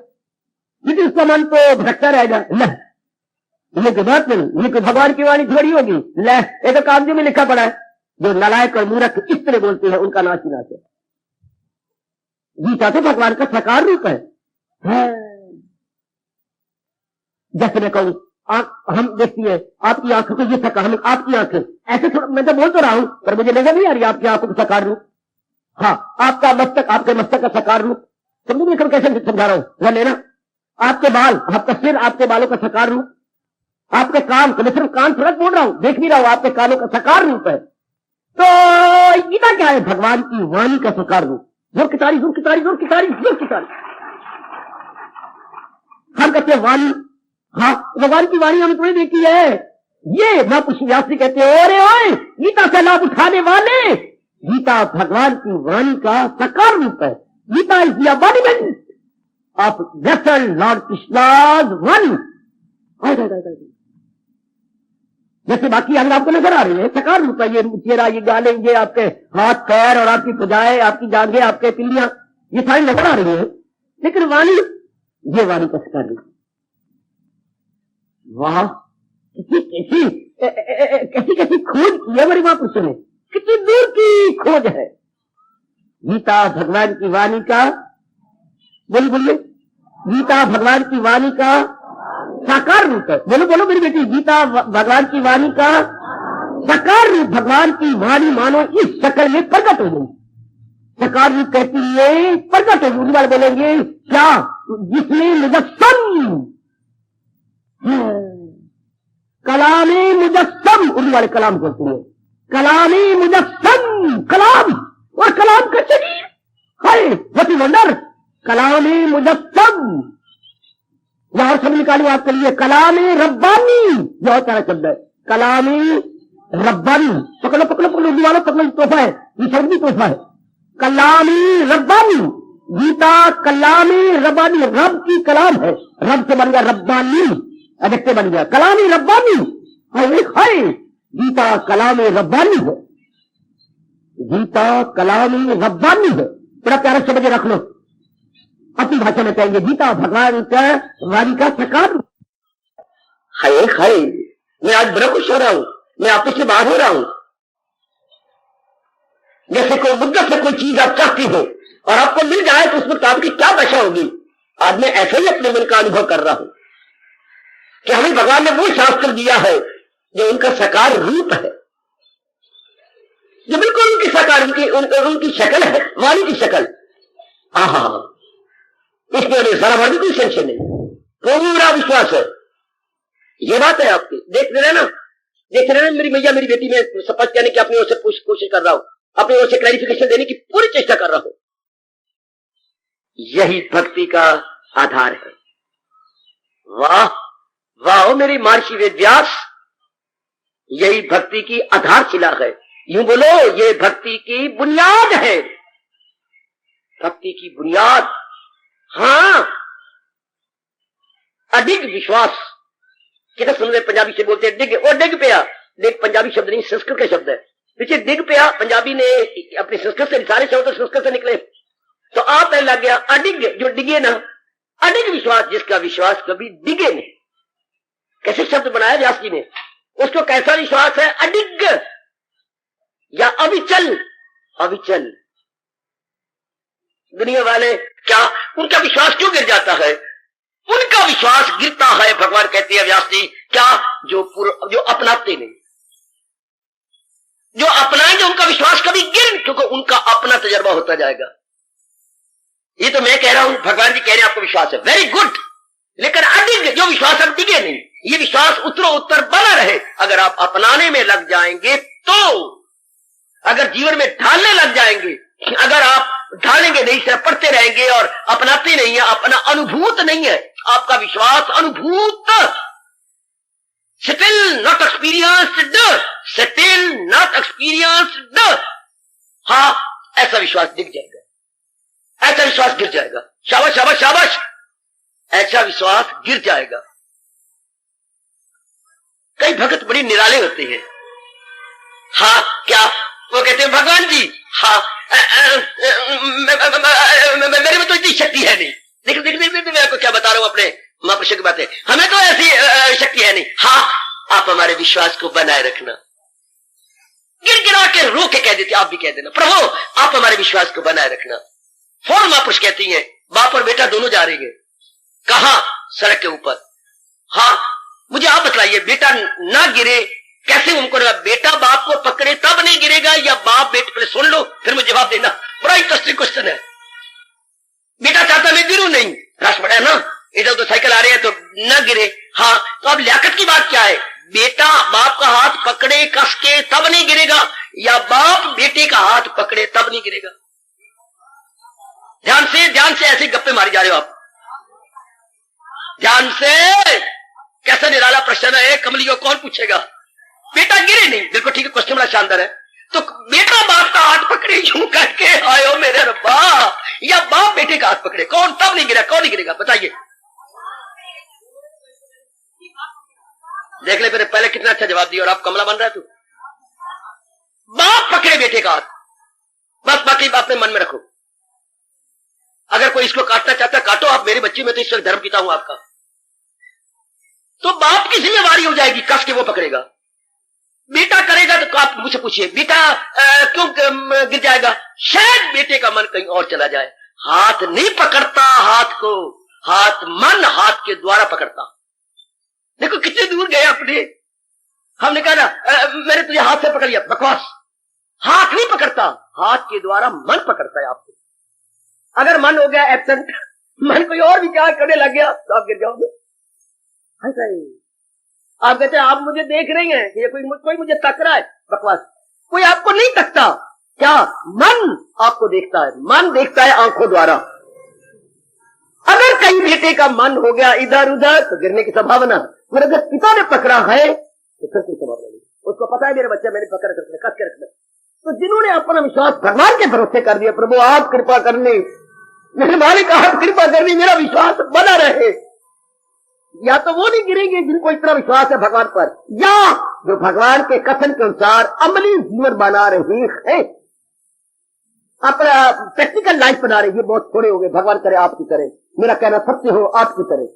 लेकिन उसका मन तो भटकता रहेगा। ये कोई बात नहीं, ये कोई भगवान की वाणी थोड़ी होगी। ले, ये तो कागजों में लिखा पड़ा है, जो नालायक और मूर्ख इस तरह बोलते हैं उनका नाश ही नाश है। गीता तो भगवान का साकार रूप है। जैसे मैं कहूं हम देखिए आपकी आंखों को ये साकार रूप, आपकी आंखें ऐसे थोड़ा, मैं तो बोल तो रहा हूं पर मुझे नजर नहीं आ रही आपकी आंखों का साकार रूप। हाँ, आपका मस्तक, आपके मस्तक का साकार रूप समझिए, कैसे समझा रहा हूं, वह लेना। आपके बाल, आपका सिर, आपके बालों का साकार रूप, आपके कान, तो मैं सिर्फ कान थोड़ा बोल रहा हूं, देख भी रहा हूं, आपके कानों का साकार रूप है। तो गीता क्या है? भगवान की वाणी का साकार रूप। जोर की तारीफ, जोर की तारीफ, जोर की तारीफ, जोर की तारीफ। हम कहते हैं वाणी, हाँ भगवान की वाणी हमने थोड़ी देखी है। ये महापुरुष व्यास जी कहते हैं, अरे ओए गीता से लाभ उठाने वाले, गीता भगवान की वाणी का साकार रूप है। Gita is the embodiment of vessel lord Krishna's one. जैसे बाकी अंग आपको नजर आ रही है, साकार रूप है, ये चेहरा, ये गाले, ये आपके हाथ पैर और आपकी भुजाएं, आपकी जांघें, आपके पिल्लियां, ये सारी नजर आ रही है, लेकिन वाणी, ये वाणी का साकार रूप। वाह, कैसी कैसी कैसी खोज की है हमारे महापुरुषों ने, कितनी दूर की खोज है। गीता भगवान की वाणी का, बोलिए, गीता भगवान की वाणी का साकार रूप है। बोलो बोलो मेरी बेटी, गीता भगवान की वाणी का साकार रूप। भगवान की वाणी मानो इस शक्ल में प्रकट हो गई, साकार रूप कहती है प्रकट हो गई। वाले बोलेंगे क्या? जिसमें मुजस्सम, कलामे मुजस्सम, उर्दू वाले कलाम कहते हैं, कलामे मुजस्सम, कलाम और कलाम का शरीर है, व्हाट इज वंडर, कलामे मुजस्सम। और सब निकालू आपके लिए, कलामे रब्बानी, यह बहुत सारा शब्द है, कलामे रब्बानी। पकड़ो पकड़ो पकड़ो, उर्दू वालों पकड़ो, तोहफा है, ये शब्द भी तोहफा है। कलामे रब्बानी, गीता कलामे रब्बानी, रब की कलाम है, रब से बन गया रब्बानी, अजक्ते बन गया कलामी रब्बानी। है गीता कलामे रब्बानी है, गीता कलामे रब्बानी है। बड़ा प्यारा शब्द रख लो, अपनी भाषा में कहेंगे, गीता भगवान का वाणी का साकार। हाय मैं आज बड़ा खुश हो रहा हूं, मैं आपसे से बाहर हो रहा हूं। जैसे कोई मुद्दा से कोई चीज आप चाहती हो और आपको मिल जाए तो उस वक्त आपकी क्या दशा होगी। आज मैं ऐसे ही अपने मन का अनुभव कर रहा हूं कि हमें भगवान ने वो शास्त्र दिया है जो उनका साकार रूप है, जो बिल्कुल उनकी साकार, उनकी शक्ल है, वाणी की शक्ल। आहा, इसमें हमें सारा भर भी कोई संशय नहीं, पूरा विश्वास है। ये बात है आपकी, देखते रहना मेरी मैया मेरी बेटी, में स्पष्ट कहने की अपनी ओर से कोशिश कर रहा हूं, अपनी ओर से क्लैरिफिकेशन देने की पूरी चेष्टा कर रहा हूं। यही भक्ति का आधार है। वाह वाह मेरी महर्षि वेद व्यास, यही भक्ति की आधारशिला है। यूं बोलो, ये भक्ति की बुनियाद है, भक्ति की बुनियाद। हाँ, अडिग विश्वास, कितना सुन रहे पंजाबी से बोलते हैं डिग, और डिग पिया, डिग पंजाबी शब्द नहीं, संस्कृत का शब्द है। पीछे डिग पिया पंजाबी ने अपने संस्कृत से, सारे शब्द संस्कृत से निकले, तो आप लग गया अडिग, जो डिगे ना, अडिग विश्वास, जिसका विश्वास कभी डिगे नहीं। कैसे शब्द बनाया व्यास जी ने, उसको कैसा विश्वास है? अडिग या अविचल। अविचल दुनिया वाले क्या, उनका विश्वास क्यों गिर जाता है? उनका विश्वास गिरता है, भगवान कहते हैं व्यास जी, क्या? जो अपनाते नहीं, जो अपनाएंगे उनका विश्वास कभी गिर, क्योंकि उनका अपना तजर्बा होता जाएगा। ये तो मैं कह रहा हूं, भगवान जी कह रहे हैं आपको विश्वास है, वेरी गुड, लेकिन अडिग, जो विश्वास अब डिगे नहीं, ये विश्वास उत्तरोत्तर बना रहे। अगर आप अपनाने में लग जाएंगे तो, अगर जीवन में ढालने लग जाएंगे, अगर आप ढालेंगे नहीं, सिर्फ पढ़ते रहेंगे और अपनाते नहीं है, अपना अनुभूत नहीं है, आपका विश्वास अनुभूत, still not experienced, still not experienced. हाँ, ऐसा विश्वास दिख जाएगा, ऐसा विश्वास गिर जाएगा। शाबाश शाबाश शाबाश, ऐसा विश्वास गिर जाएगा। कई भगत बड़ी निराले होते हैं। हाँ, क्या वो कहते हैं भगवान जी, हाँ मेरे में तो इतनी शक्ति है नहीं। देख मैं आपको क्या बता रहा हूं अपने महापुरुषों की बातें, हमें तो ऐसी शक्ति है नहीं। हाँ, आप हमारे विश्वास को बनाए रखना। गिर गिरा के रो के कह देते, आप भी कह देना, प्रभु आप हमारे विश्वास को बनाए रखना। फौरन महापुरुष कहती हैं बाप और बेटा दोनों जा रही है। कहा? सड़क के ऊपर। हाँ, मुझे आप बताइए, बेटा ना गिरे कैसे उनको लगा? बेटा बाप को पकड़े तब नहीं गिरेगा या बाप बेटे? पहले सुन लो फिर मुझे जवाब देना, बड़ा इंटरेस्टिंग क्वेश्चन है। बेटा चाहता मैं गिरूं नहीं, रश बड़ा है ना, इधर उधर साइकिल आ रहे हैं तो न गिरे। हाँ, तो अब लियाकत की बात क्या है? बेटा बाप का हाथ पकड़े कस के तब नहीं गिरेगा या बाप बेटे का हाथ पकड़े तब नहीं गिरेगा? ध्यान से ऐसे गप्पे मारी जा रहे हो आप, ध्यान से। कैसा निराला प्रश्न है, कमलियों कौन पूछेगा? बेटा गिरे नहीं, बिल्कुल ठीक है, क्वेश्चन बड़ा शानदार है। तो बेटा बाप का हाथ पकड़े यूं करके आयो मेरे रब्बा, या बाप बेटे का हाथ पकड़े, कौन तब नहीं गिरा, कौन नहीं गिरेगा? बताइए। देख ले मेरे, पहले कितना अच्छा जवाब दिया और आप कमला बन रहा है तू। बाप पकड़े बेटे का हाथ, बस, बाकी बात अपने मन में रखो। अगर कोई इसको काटना चाहता है काटो आप, मेरी बच्ची में तो इस वक्त धर्म पिता हूं आपका। तो बाप की जिम्मेवारी हो जाएगी, कस के वो पकड़ेगा। बेटा करेगा तो आप मुझसे पूछिए, बेटा क्यों गिर जाएगा? शायद बेटे का मन कहीं और चला जाए। हाथ नहीं पकड़ता हाथ को, हाथ मन हाथ के द्वारा पकड़ता। देखो कितने दूर गए अपने। हमने कहा ना मैंने तुझे हाथ से पकड़ लिया, बकवास। हाथ नहीं पकड़ता, हाथ के द्वारा मन पकड़ता है आपको। अगर मन हो गया एब्सेंट, मन कोई और विचार करने लग गया तो आप गिर जाओगे। ऐसा ही आप कहते हैं आप मुझे देख रही हैं, ये कोई मुझे तक रहा है, बकवास। कोई आपको नहीं तकता, क्या? मन आपको देखता है, मन देखता है आंखों द्वारा। अगर कहीं बेटे का मन हो गया इधर उधर तो गिरने की संभावना, मगर अगर पिता ने पकड़ा है तो फिर कोई संभावना नहीं। उसको पता है मेरे बच्चा मैंने पकड़ रखना, कस के रखना। तो जिन्होंने अपना विश्वास भगवान के भरोसे कर दिया, प्रभु आप कृपा करने, मेरे मालिक आप कृपा करने, मेरा विश्वास बना रहे, या तो वो नहीं गिरेंगे जिनको इतना विश्वास है भगवान पर, या जो भगवान के कथन के अनुसार अमली जीवन बना रहे हैं, अपना प्रैक्टिकल लाइफ बना रहे। ये बहुत थोड़े हो गए, भगवान करे आपकी तरह, मेरा कहना सत्य हो आपकी तरह।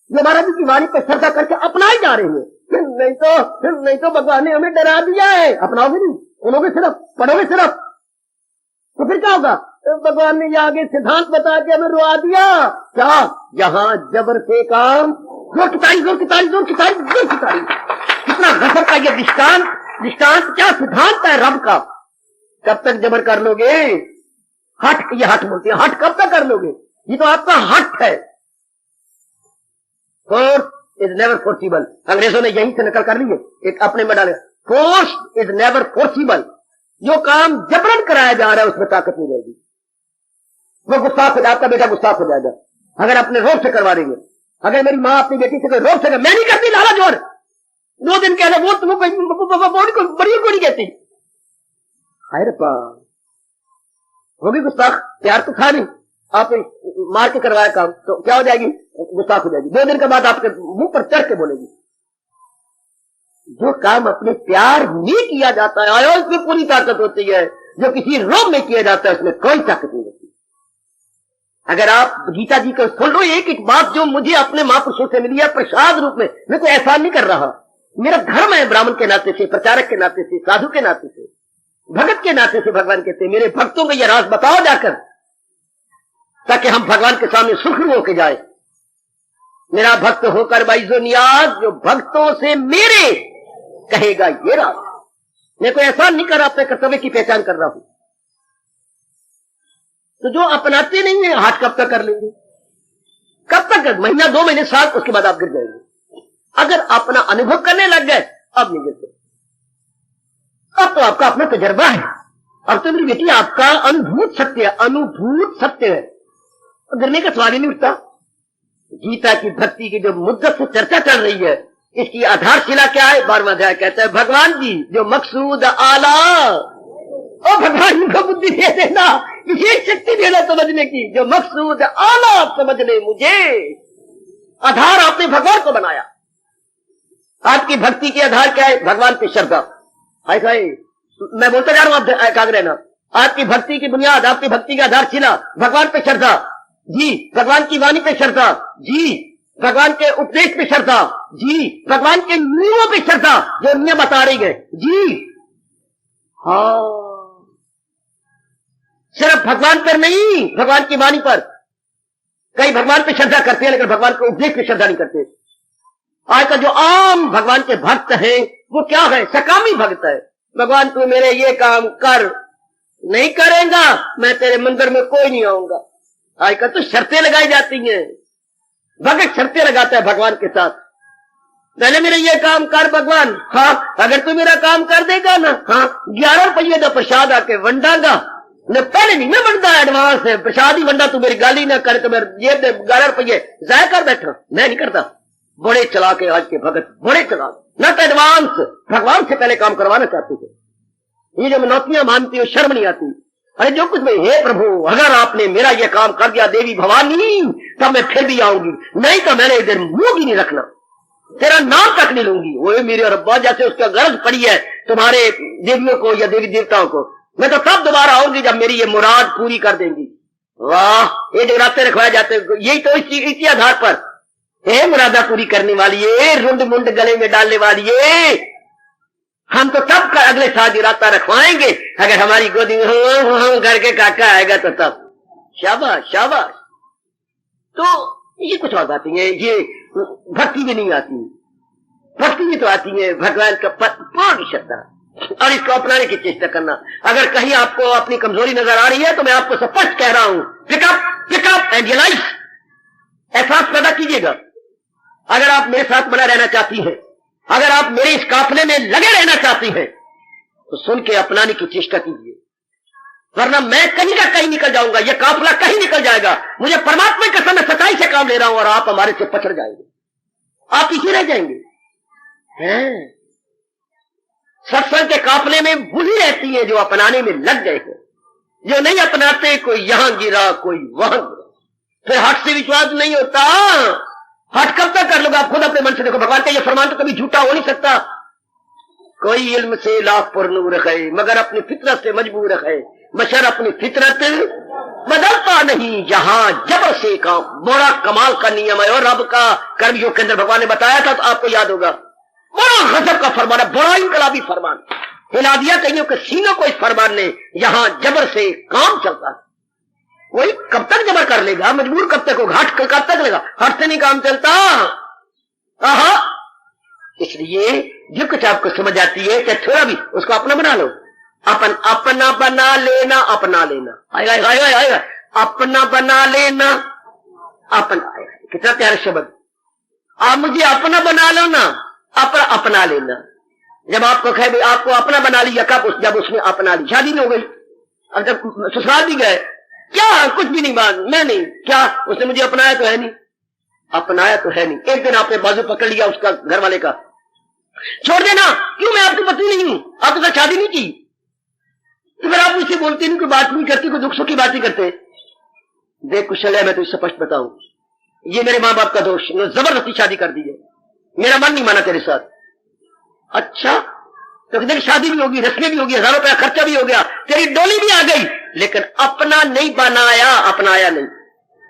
ये महाराज जी की वाणी पर श्रद्धा करके अपनाए जा रहे हैं। नहीं तो भगवान ने हमें डरा दिया है, अपनाओगे नहीं, सुनोगे सिर्फ, पढ़ोगे सिर्फ, तो फिर क्या होगा? तो भगवान ने ये आगे सिद्धांत बता के हमें रुआ दिया। क्या? यहाँ जबर से काम, जोर की तारीफ, जोर की तारीफ, जोर की तारीफ, जोर की तारीफ। कितना गजब का ये दृष्टांत क्या सिद्धांत है रब का। कब तक जबर कर लोगे? हट, ये हट बोलते हैं, हट कब तक कर लोगे? ये तो आपका हट है। फोर्स इज नेवर फोर्सिबल, अंग्रेजों ने यहीं से नकल कर ली है, एक अपने में डाले, फोर्स इज नेवर फोर्सिबल। जो काम जबरन कराया जा रहा है उसमें ताकत नहीं रहेगी। वो गुस्ताख हो जाए, आपका बेटा गुस्ताख हो जाएगा अगर अपने रोब से करवा देंगे। अगर मेरी माँ अपनी बेटी से कोई रोब से कर, मैं नहीं करती लाला जोर, 2 दिन कहना वो तुम बड़ी को नहीं कहती। हाय रब्बा, वो भी गुस्ताख, प्यार तो था नहीं, आप मार के करवाया काम तो क्या हो जाएगी? गुस्ताख हो जाएगी। 2 दिन के बाद आपके मुंह पर चढ़ के बोलेगी। जो काम अपने प्यार में किया जाता है आयो उसमें पूरी ताकत होती है, जो किसी रोब में किया जाता है उसमें कोई ताकत नहीं होती। अगर आप गीता जी को सुन लो, एक एक बात जो मुझे अपने महापुरुषों से मिली है प्रसाद रूप में, मैं कोई एहसान नहीं कर रहा, मेरा धर्म है ब्राह्मण के नाते से, प्रचारक के नाते से, साधु के नाते से, भगत के नाते से। भगवान कहते मेरे भक्तों को यह राज बताओ जाकर, ताकि हम भगवान के सामने सुखरू होकर जाए। मेरा भक्त होकर भाई जो नियाज, जो भक्तों से मेरे कहेगा ये राज। मैं कोई एहसान नहीं कर रहा, अपने कर्तव्य की पहचान कर रहा हूं। तो जो अपनाते नहीं है हाथ कब तक कर लेंगे? कब तक? महीना, 2 महीने, साल, उसके बाद आप गिर जाएंगे। अगर अपना अनुभव करने लग गए अब नहीं गिरते। अब तो आपका अपना तजर्बा है, अब तो मेरी बेटी आपका अनुभूत सत्य है, अनुभूत सत्य है, गिरने का सवाल ही नहीं उठता। गीता की भक्ति की जो मुद्दत से चर्चा चल रही है, इसकी आधारशिला क्या है? 12वां अध्याय कहता है भगवान जी जो मकसूद आला, ओ भगवान इनको बुद्धि दे देना, विशेष शक्ति देना समझने की, जो मकसूद आला समझ ले मुझे। आधार आपने भगवान को बनाया। आपकी भक्ति के आधार क्या है? भगवान की श्रद्धा। ऐसा ही मैं बोलता जा रहा हूं, आप एकाग्र रहना। आपकी भक्ति की बुनियाद, आपकी भक्ति का आधारशिला भगवान पे श्रद्धा जी, भगवान की वाणी पे श्रद्धा जी, भगवान के उपदेश पे श्रद्धा जी, भगवान के नियमों पे श्रद्धा जो नियम बता रही है जी। हाँ, सिर्फ भगवान पर नहीं, भगवान की वाणी पर। कई भगवान पे श्रद्धा करते हैं लेकिन भगवान के उपदेश पे श्रद्धा नहीं करते। आज का जो आम भगवान के भक्त है वो क्या है? सकामी भक्त है। भगवान तू मेरे ये काम कर, नहीं करेगा मैं तेरे मंदिर में कोई नहीं आऊंगा। आजकल तो शर्तें लगाई जाती हैं, भगत शर्तें लगाता है भगवान के साथ। पहले मेरे ये काम कर भगवान, हाँ अगर तू मेरा काम कर देगा ना, हाँ 11 रुपये का प्रसाद आके वंडागा न, पहले नहीं मैं वंडा, एडवांस है प्रसाद ही वंडा, तू मेरी गाली ना करे तो मेरे ये 11 रुपये जाया कर बैठा। मैं नहीं करता। बड़े चला के आज के भगत, बड़े चला न तो एडवांस भगवान से पहले काम करवाना चाहते थे। ये जो मनौतियां मानती हो शर्म नहीं आती। अरे जो कुछ मैं, हे प्रभु अगर आपने मेरा ये काम कर दिया देवी भवानी तब मैं फिर भी आऊंगी, नहीं तो मैंने इधर मुंह भी नहीं रखना, तेरा नाम तक नहीं लूंगी। वो मेरे रब्बा जैसे उसका गरज पड़ी है तुम्हारे देवियों को या देवी देवताओं को, मैं तो तब दोबारा आऊंगी जब मेरी ये मुराद पूरी कर देंगी। वाह ये जगराते रखवाए जाते यही तो इसी आधार पर, हे मुरादा पूरी करने वाली है, रुंड मुंड गले में डालने वाली है। हम तो तब का अगले साल जगराता रखवाएंगे अगर हमारी गोदी में घर के काका आएगा तो तब। शाबाश शाबाश। तो ये कुछ और बातें हैं, ये भक्ति भी नहीं आती। भक्ति भी तो आती है भगवान का पूर्ण श्रद्धा और इसको अपनाने की चेष्टा करना। अगर कहीं आपको अपनी कमजोरी नजर आ रही है तो मैं आपको स्पष्ट कह रहा हूं, पिक अप एंड रियलाइज, एहसास पैदा कीजिएगा। अगर आप मेरे साथ बना रहना चाहती हैं, अगर आप मेरे इस काफले में लगे रहना चाहती हैं तो सुन के अपनाने की चेष्टा कीजिए, वरना मैं कहीं का कहीं निकल जाऊंगा, यह काफला कहीं निकल जाएगा। मुझे परमात्मा की कसम मैं सच्चाई से काम ले रहा हूं और आप हमारे से पछड़ जाएंगे, आप पीछे रह जाएंगे। हैं सत्संग के काफले में वही रहती है जो अपनाने में लग गए हैं, जो नहीं अपनाते कोई यहां गिरा कोई वहां गिरा। फिर हट से विश्वास नहीं होता। हट कब तक कर लोगे? आप खुद अपने मन से देखो, भगवान का ये फरमान तो कभी झूठा हो नहीं सकता। कोई इल्म से लाख पर नूर है मगर अपनी फितरत से मजबूर है, बशर अपनी फितरत बदलता नहीं जहां जबर से काम। बड़ा कमाल का नियम है और रब का कर्मयोग के अंदर भगवान ने बताया था तो आपको याद होगा। बड़ा गजब का फरमान है, बड़ा इनकलाबी फरमान हिला दिया कईयों के सीनों को इस फरमान ने। यहां जबर से काम चलता है, वही कब तक जबर कर लेगा, मजबूर कब तक होगा, हट कब तक लेगा, हट से नहीं काम चलता। इसलिए जो कुछ आपको समझ आती है क्या थोड़ा भी उसको अपना बना लो। अपना बना लेना, अपना लेना आएगा, अपना बना लेना, अपना आएगा। कितना प्यारा शब्द। आप मुझे अपना बना लो ना, अपना लेना। जब आपको कहे आपको अपना बना लिया, कब? जब उसने अपना ली, शादी नहीं हो गई, अब जब ससुराल भी गए, क्या कुछ भी नहीं बात, मैं नहीं, क्या उसने मुझे अपनाया तो है नहीं, अपनाया तो है नहीं। एक दिन आपने बाजू पकड़ लिया उसका घर वाले का, छोड़ देना, क्यों मैं आपकी पत्नी नहीं हूं, आपके साथ शादी नहीं की, तो फिर आप मुझसे बोलती नहीं, कोई बात नहीं करती, कोई दुख सुख की बात नहीं करते। देख कुशल है, मैं तो स्पष्ट बताऊं, ये मेरे माँ बाप का दोष, जबरदस्ती शादी कर दी है, मेरा मन नहीं माना तेरे साथ। अच्छा तो देख शादी भी होगी, रस्में भी होगी, 1000 रुपया खर्चा भी हो गया, तेरी डोली भी आ गई, लेकिन अपना नहीं बनाया, अपनाया नहीं।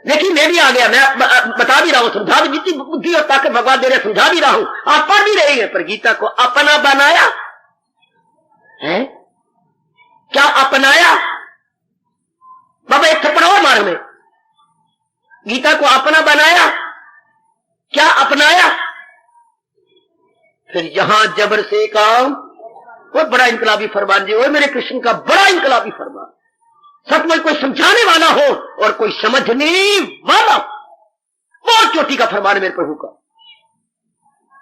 देखिए मैं भी आ गया, मैं बता भी रहा हूं, समझा भी, जितनी बुद्धि और ताकत भगवान दे रहे समझा भी रहा हूं, आप पढ़ भी रहे हैं, पर गीता को अपना बनाया है क्या? अपनाया? बाबा एक थप्पड़ और मार में, गीता को अपना बनाया क्या? अपनाया? फिर यहां जबर से काम, वो बड़ा इनकलाबी फरमान जी, वो मेरे कृष्ण का बड़ा इनकलाबी फरमान। सचमुच कोई समझाने वाला हो और कोई समझने वाला, बहुत चोटी का फरमान है मेरे प्रभु का।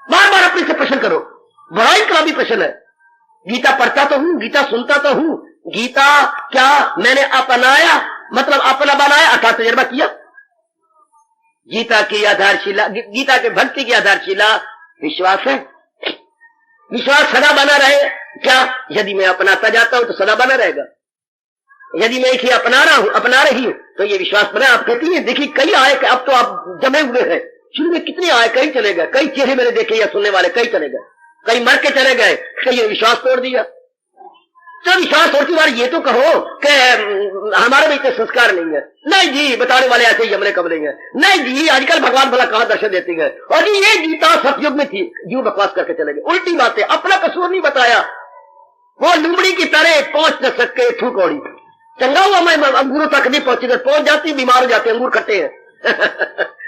बार बार अपने से प्रश्न करो, बड़ा इनकलाबी प्रश्न है। गीता पढ़ता तो हूं, गीता सुनता तो हूं, गीता क्या मैंने अपनाया, मतलब अपना बनाया अर्थात तजर्बा किया? गीता की आधारशिला, गीता के भक्ति की आधारशिला विश्वास है। विश्वास सदा बना रहे क्या? यदि मैं अपनाता जाता हूं तो सदा बना रहेगा। यदि मैं इसे अपना रही हूं तो ये विश्वास बना। आप कहती है देखिए कई आए, अब तो आप जमे हुए हैं, शुरू में कितने आए, कई चले गए, कई चेहरे मैंने देखे या सुनने वाले कई चले गए, कई मर के चले गए, कई विश्वास तोड़ दिया। तो विश्वास तोड़ती बार ये तो कहो कि हमारे में इतने संस्कार नहीं है। नहीं जी, बताने वाले ऐसे ही हमले कबले हैं। नहीं जी, आजकल भगवान भला कहां दर्शन देती है, और जी ये गीता सतयुग में थी, जीव बकवास करके चले गए, उल्टी बातें, अपना कसूर नहीं बताया। वो लुमड़ी की तरह पहुंच न सके थूकौड़ी, चंगा हुआ मैं अंगूरों तक नहीं पहुंची, पहुंच जाती बीमार हो जाते, अंगूर खट्टे हैं।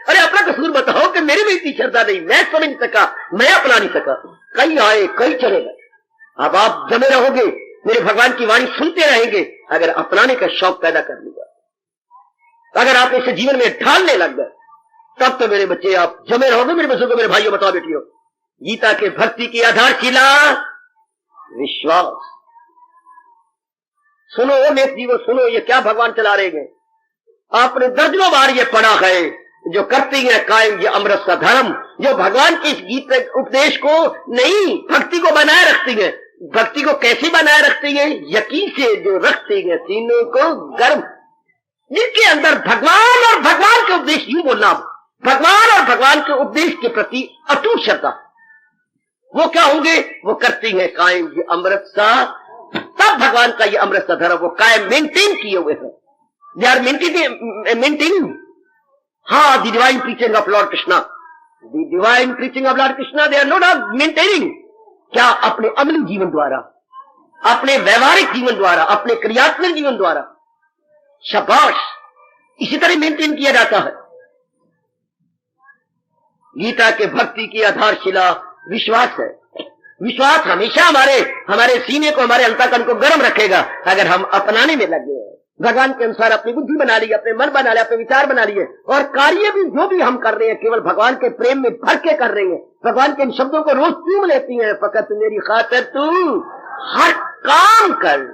अरे अपना कसूर बताओ कि मेरी भी इतनी श्रद्धा नहीं, मैं समझ नहीं सका, मैं अपना नहीं सका। कई आए कई चले गए। अब आप जमे रहोगे, मेरे भगवान की वाणी सुनते रहेंगे अगर अपनाने का शौक पैदा कर लिया, अगर आप इसे जीवन में ढालने लग गए, तब तो मेरे बच्चे आप जमे रहोगे। मेरे बच्चों को, मेरे भाइयों, बताओ बेटियों, गीता के भक्ति की आधारशिला विश्वास। सुनो नेक जीवो, सुनो, ये क्या भगवान चला रहे हैं। आपने दर्जनों बार ये पढ़ा है, जो करती है कायम ये अमृत सा धर्म, जो भगवान के इस गीत उपदेश को नहीं, भक्ति को बनाए रखती है। भक्ति को कैसे बनाए रखती है? यकीन से जो रखती है सीनों को गर्म, जिनके अंदर भगवान और भगवान के उपदेश, यूं बोलना, भगवान और भगवान के उपदेश के प्रति अटूट श्रद्धा, वो क्या होंगे? वो करती है कायम ये अमृत सा, तब भगवान का ये अमृत सा धर्म वो कायम मेंटेन किए हुए हैं। दे आर मेंटेनिंग, हाँ, the divine preaching of lord Krishna, the divine preaching of lord Krishna, they are not maintaining. क्या? अपने अमली जीवन द्वारा, अपने व्यवहारिक जीवन द्वारा, अपने क्रियात्मक जीवन द्वारा। शाबाश, इसी तरह मेंटेन किया जाता है। गीता के भक्ति की आधारशिला विश्वास है। विश्वास हमेशा हमारे सीने को, हमारे अंतःकरण को गर्म रखेगा अगर हम अपनाने में लगे हैं। भगवान के अनुसार अपनी बुद्धि बना ली, अपने मन बना लिया, अपने विचार बना लिए, और कार्य भी जो भी हम कर रहे हैं केवल भगवान के प्रेम में भर के कर रहे हैं। भगवान के इन शब्दों को रोज चूम लेती हैं, फकत मेरी खातिर तू हर काम कर।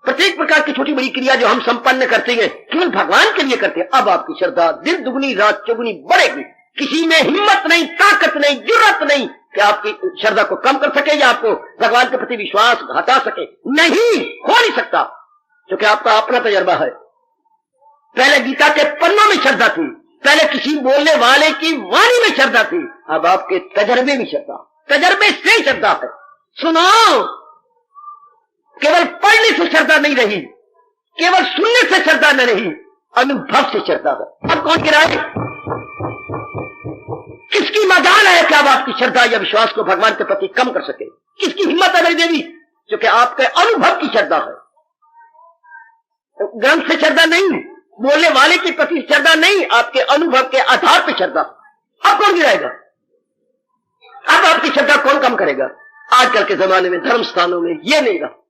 प्रत्येक प्रकार की छोटी बड़ी क्रिया जो हम संपन्न करते हैं केवल भगवान के लिए करते हैं। अब आपकी श्रद्धा दिन दुगनी रात चौगुनी बढ़ेगी। किसी में हिम्मत नहीं, ताकत नहीं, जुर्रत नहीं कि आपकी श्रद्धा को कम कर सके या आपको भगवान के प्रति विश्वास हटा सके। नहीं, हो नहीं सकता, क्योंकि आपका अपना तजर्बा है। पहले गीता के पन्नों में श्रद्धा थी, पहले किसी बोलने वाले की वाणी में श्रद्धा थी, अब आपके तजर्बे में श्रद्धा, तजर्बे से श्रद्धा है। सुनो, केवल पढ़ने से श्रद्धा नहीं रही, केवल सुनने से श्रद्धा न रही, अनुभव से श्रद्धा है। अब कौन गिराए? किसकी मजाल है कि अब आपकी श्रद्धा या विश्वास को भगवान के प्रति कम कर सके? किसकी हिम्मत है मेरी देवी? क्योंकि आपके अनुभव की श्रद्धा है, ग्रंथ से श्रद्धा नहीं, बोलने वाले के प्रति श्रद्धा नहीं, आपके अनुभव के आधार पर श्रद्धा। अब कौन गिराएगा? अब आपकी श्रद्धा कौन कम करेगा? आजकल के जमाने में धर्म स्थानों में ये नहीं रहा,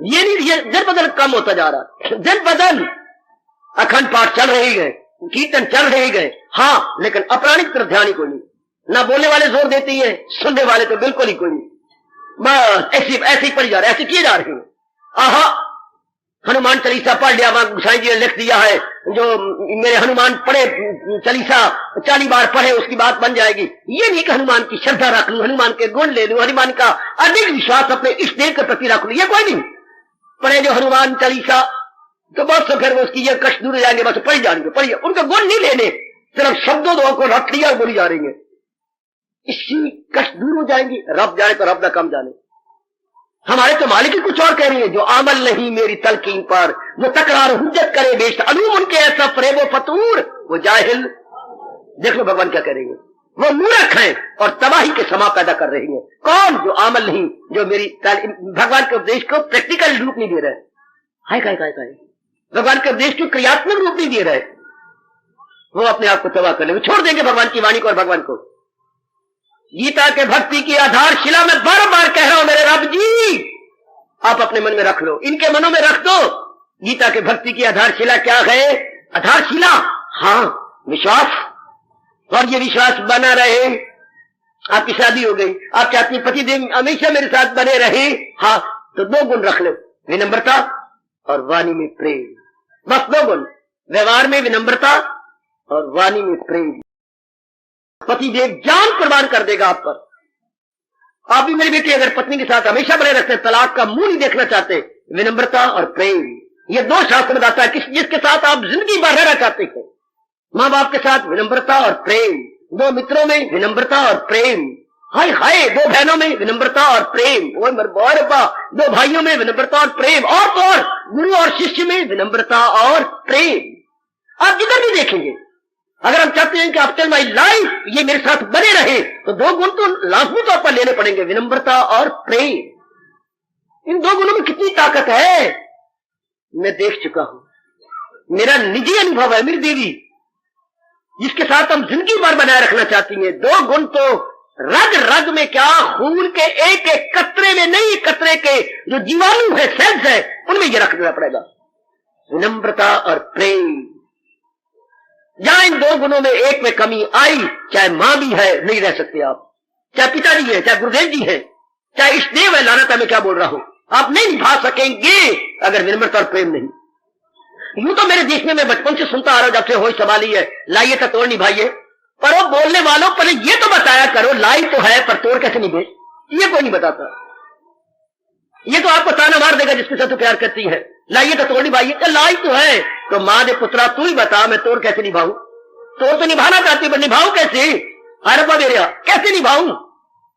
ये नहीं, ये दिन बदल कम होता जा रहा। दिन बदल अखंड पाठ चल रहे गए, कीर्तन चल रहे गए, हाँ, लेकिन अपराणिक तरफ ध्यान ही कोई नहीं। ना बोलने वाले जोर देते हैं, सुनने वाले तो बिल्कुल ही कोई नहीं। बस ऐसे ही पढ़ी जा रहे, ऐसे किए जा रहे हैं। आहा, हनुमान चालीसा पढ़ लिया, वहां गोसाई जी ने लिख दिया है, जो मेरे हनुमान पढ़े चालीसा 40 बार पढ़े उसकी बात बन जाएगी। ये नहीं कि हनुमान की श्रद्धा रख लूं, हनुमान के गुण ले लूं, हनुमान का अधिक विश्वास अपने इष्ट देव के प्रति रख लूं, ये कोई नहीं। पढ़े जो हनुमान चालीसा तो बस तो फिर उसकी ये कष्ट दूर जाएंगे, बस पढ़ी जाएंगे, पढ़िए, उनके गुण नहीं लेने, सिर्फ शब्दों दो को रख लिया और बोली जा रही है, इसकी कष्ट दूर हो जाएंगी। रब जाने तो रब ना कम जाने। हमारे तो मालिक ही कुछ और कह रही है, जो अमल नहीं मेरी तलकीन पर, वो तकरार हुज्जत करे बेश अलूम उनके ऐसा फरेबो फतूर, वो जाहिल। देख लो भगवान क्या कह रही है, वो मूर्ख हैं और तबाही के समा पैदा कर रही है। कौन? जो अमल नहीं, जो मेरी भगवान के उपदेश को प्रैक्टिकल रूप नहीं दे रहे, हाय काय भगवान के उपदेश को क्रियात्मक रूप नहीं दे रहे, वो अपने आप को तबाह कर लेंगे, छोड़ देंगे भगवान की वाणी को और भगवान को। गीता के भक्ति की आधारशिला में बार बार कह रहा हूं मेरे रब जी, आप अपने मन में रख लो, इनके मनों में रख दो। गीता के भक्ति की आधारशिला क्या है? आधारशिला, हाँ, विश्वास। और ये विश्वास बना रहे। आपकी शादी हो गई, आप चाहती हैं पति देव हमेशा मेरे साथ बने रहे, हाँ, तो 2 गुण रख लो, विनम्रता और वाणी में प्रेम। बस 2 गुण, व्यवहार में विनम्रता और वाणी में प्रेम। पति देव जान कुर्बान कर देगा आप पर। आप भी मेरी बेटी अगर पत्नी के साथ हमेशा बने रखते, तलाक का मुंह नहीं देखना चाहते, विनम्रता और प्रेम, ये 2 शास्त्र में बताता है जिसके साथ आप जिंदगी भर रहना चाहते हैं। माँ बाप के साथ विनम्रता और प्रेम, 2 मित्रों में विनम्रता और प्रेम, हाय हाय 2 बहनों में विनम्रता और प्रेम, वो मरबा 2 भाइयों में विनम्रता और प्रेम, और गुरु और शिष्य में विनम्रता और प्रेम। आप जिधर भी देखेंगे, अगर हम चाहते हैं कि आफ्टर माई लाइफ ये मेरे साथ बने रहे, तो 2 गुण तो लाजमी तौर पर लेने पड़ेंगे, विनम्रता और प्रेम। इन 2 गुणों में कितनी ताकत है। मैं देख चुका हूं। मेरा निजी अनुभव है मेरी देवी, जिसके साथ हम जिंदगी भर बनाए रखना चाहती हैं। 2 गुण तो रग रग में क्या, खून के एक एक कतरे में नहीं, कतरे के जो जीवाणु है, सेल्स है, उनमें ये रखना पड़ेगा। विनम्रता और प्रेम, जहां इन 2 गुणों में एक में कमी आई, चाहे मां भी है नहीं रह सकते आप, चाहे पिताजी है, चाहे गुरुदेव जी है, चाहे इष्टदेव है, लानता मैं क्या बोल रहा हूं, आप नहीं निभा सकेंगे अगर विनम्रता और प्रेम नहीं। यूं तो मेरे देश में मैं बचपन से सुनता आ रहा हूं, जब से होश संभाली है, लाइए तो तोड़ निभाइए, पर वो बोलने वालों पहले ये तो बताया करो, लाई तो है पर तोड़ कैसे निभे, ये कोई नहीं बताता। ये तो आपको ताना मार देगा जिसके साथ तो प्यार करती है, लाइए तो तोड़ निभाइए, लाई तो है तो मां दे पुत्रा तू ही बता मैं तोड़ कैसे निभाऊं। तोड़ तो निभाना चाहती पर निभाऊं कैसे, अरे मेरे कैसे निभाऊं,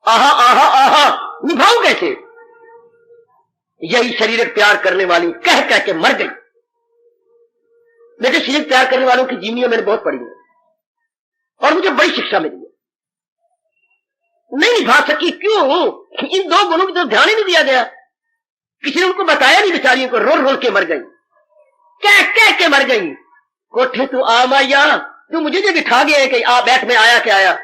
आहा आहा आहा निभाऊं कैसे। यही शरीर प्यार करने वाली कह कह के मर गई। मेरे शरीर प्यार करने वालों की जीवनी मैंने बहुत पढ़ी है और मुझे बड़ी शिक्षा मिली है। नहीं निभा सकी, क्यों? इन 2 गुणों की तो ध्यान ही नहीं दिया गया, किसी ने उनको बताया नहीं, बेचारियों को रोल रोल के मर गई, कह कह के मर गई। कोठे तू आ मैया, तू मुझे जो बिठा गया है कि आ बैठ में आया क्या आया,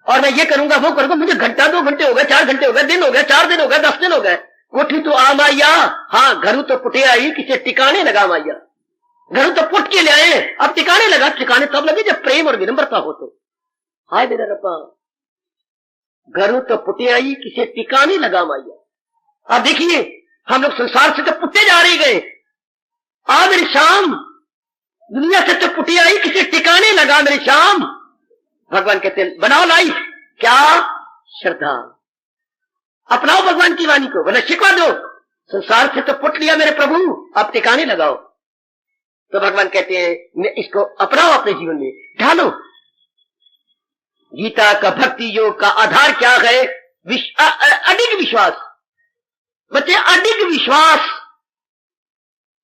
और मैं ये करूंगा वो करूंगा, मुझे घंटा 2 घंटे हो गए, 4 घंटे हो गए, दिन हो गए, 4 दिन हो गए, 10 दिन हो गए। कोठी तू आ मैया, हाँ घरू तो पुटे आई, किसे टिकाने लगा मैया, घरू तो पुट के ले आए, अब टिकाने लगा। टिकाने तब लगे जब प्रेम और विनम्रता हो तो। हाय मेरा रब्बा, घरू तो पुटे आई, किसे टिकाने लगा मैया। अब देखिए हम लोग संसार से तो पुटे जा रहे गए, आज मेरी शाम दुनिया से तो पुटी आई, किसी टिकाने लगा मेरी शाम। भगवान कहते हैं बनाओ लाइफ, क्या श्रद्धा, अपनाओ भगवान की वाणी को, वरना शिकवा दो। संसार से तो पुट लिया मेरे प्रभु, अब टिकाने लगाओ। तो भगवान कहते हैं इसको अपनाओ, अपने जीवन में ढालो। गीता का भक्ति योग का आधार क्या है? अडिग विश्वास। बच्चे अडिग विश्वास,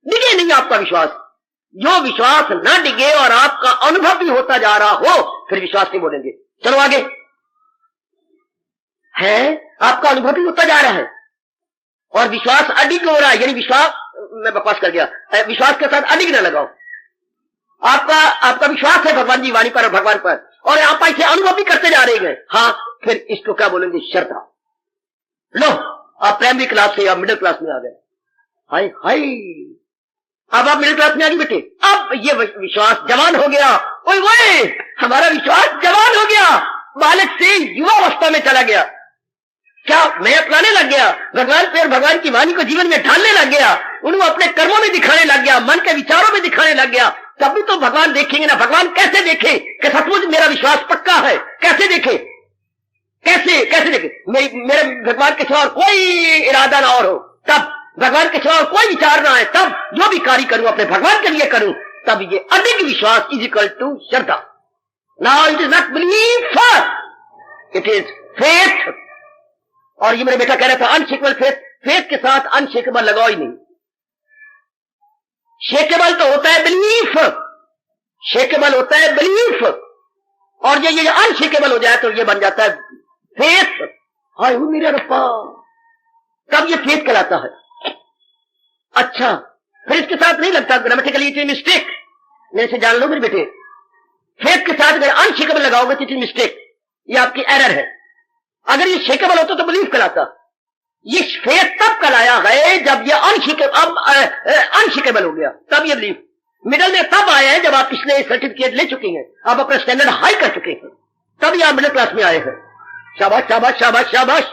डिगे नहीं आपका विश्वास। जो विश्वास ना डिगे और आपका अनुभव भी होता जा रहा हो, फिर विश्वास नहीं बोलेंगे। चलो आगे है, आपका अनुभव भी होता जा रहा है और विश्वास अडिग हो रहा है, यानी विश्वास, मैं बकवास कर गया, विश्वास के साथ अडिग ना लगाओ। आपका विश्वास है भगवान जी वाणी पर और भगवान पर, और आप ऐसे अनुभव भी करते जा रहे हैं। हाँ, फिर इसको क्या बोलेंगे? श्रद्धा। लो, आप प्राइमरी क्लास से आप मिडिल क्लास में आ गए। हाय हाय, अब आप मिडिल क्लास में आ गए बेटे। अब ये विश्वास जवान हो गया। ओए ओए, हमारा विश्वास जवान हो गया, बालक से युवा अवस्था में चला गया। क्या मैं अपनाने लग गया भगवान पे और भगवान की वाणी को जीवन में ढालने लग गया, उनको अपने कर्मों में दिखाने लग गया, मन के विचारों में दिखाने लग गया। तब भी तो भगवान देखेंगे ना। भगवान कैसे देखे कि सचमुच मेरा विश्वास पक्का है? कैसे देखे? कैसे देखे? मेरे भगवान के सिवा और कोई इरादा ना और हो, तब भगवान के सिवा और कोई विचार ना है, तब जो भी कार्य करूं अपने भगवान के लिए करूं, तब ये अधिक विश्वास is equal to shraddha. Now it is not belief, it is faith. और ये मेरा बेटा कह रहा था अनशेकेबल फेथ। फेथ के साथ अनशेकेबल लगाओ ही नहीं। शेकेबल तो होता है बिलीफ, शेकेबल होता है बिलीफ, और ये अनशेकेबल हो जाए तो ये बन जाता है फेथ। हाय मेरे रब्बा, तब ये फेथ कहलाता है। अच्छा, फिर इसके साथ नहीं लगता ग्रामेटिकली इट इज मिस्टेक। मेरे से जान लो मेरे बेटे, फेथ के साथ अगर अनशेकेबल लगाओगे तो इट इज मिस्टेक, ये आपकी एरर है। अगर ये शेकेबल होता तो बिलीफ कहलाता। ये फेथ तब कहलाया है जब ये अनशेकेबल हो गया, तब ये बिलीफ। मिडल में तब आया है जब आप पिछले सर्टिफिकेट ले चुके हैं, आप अपना स्टैंडर्ड हाई कर चुके हैं, तब आप मिडिल क्लास में आए हैं। शाबाश शाबाश शाबाश शाबाश।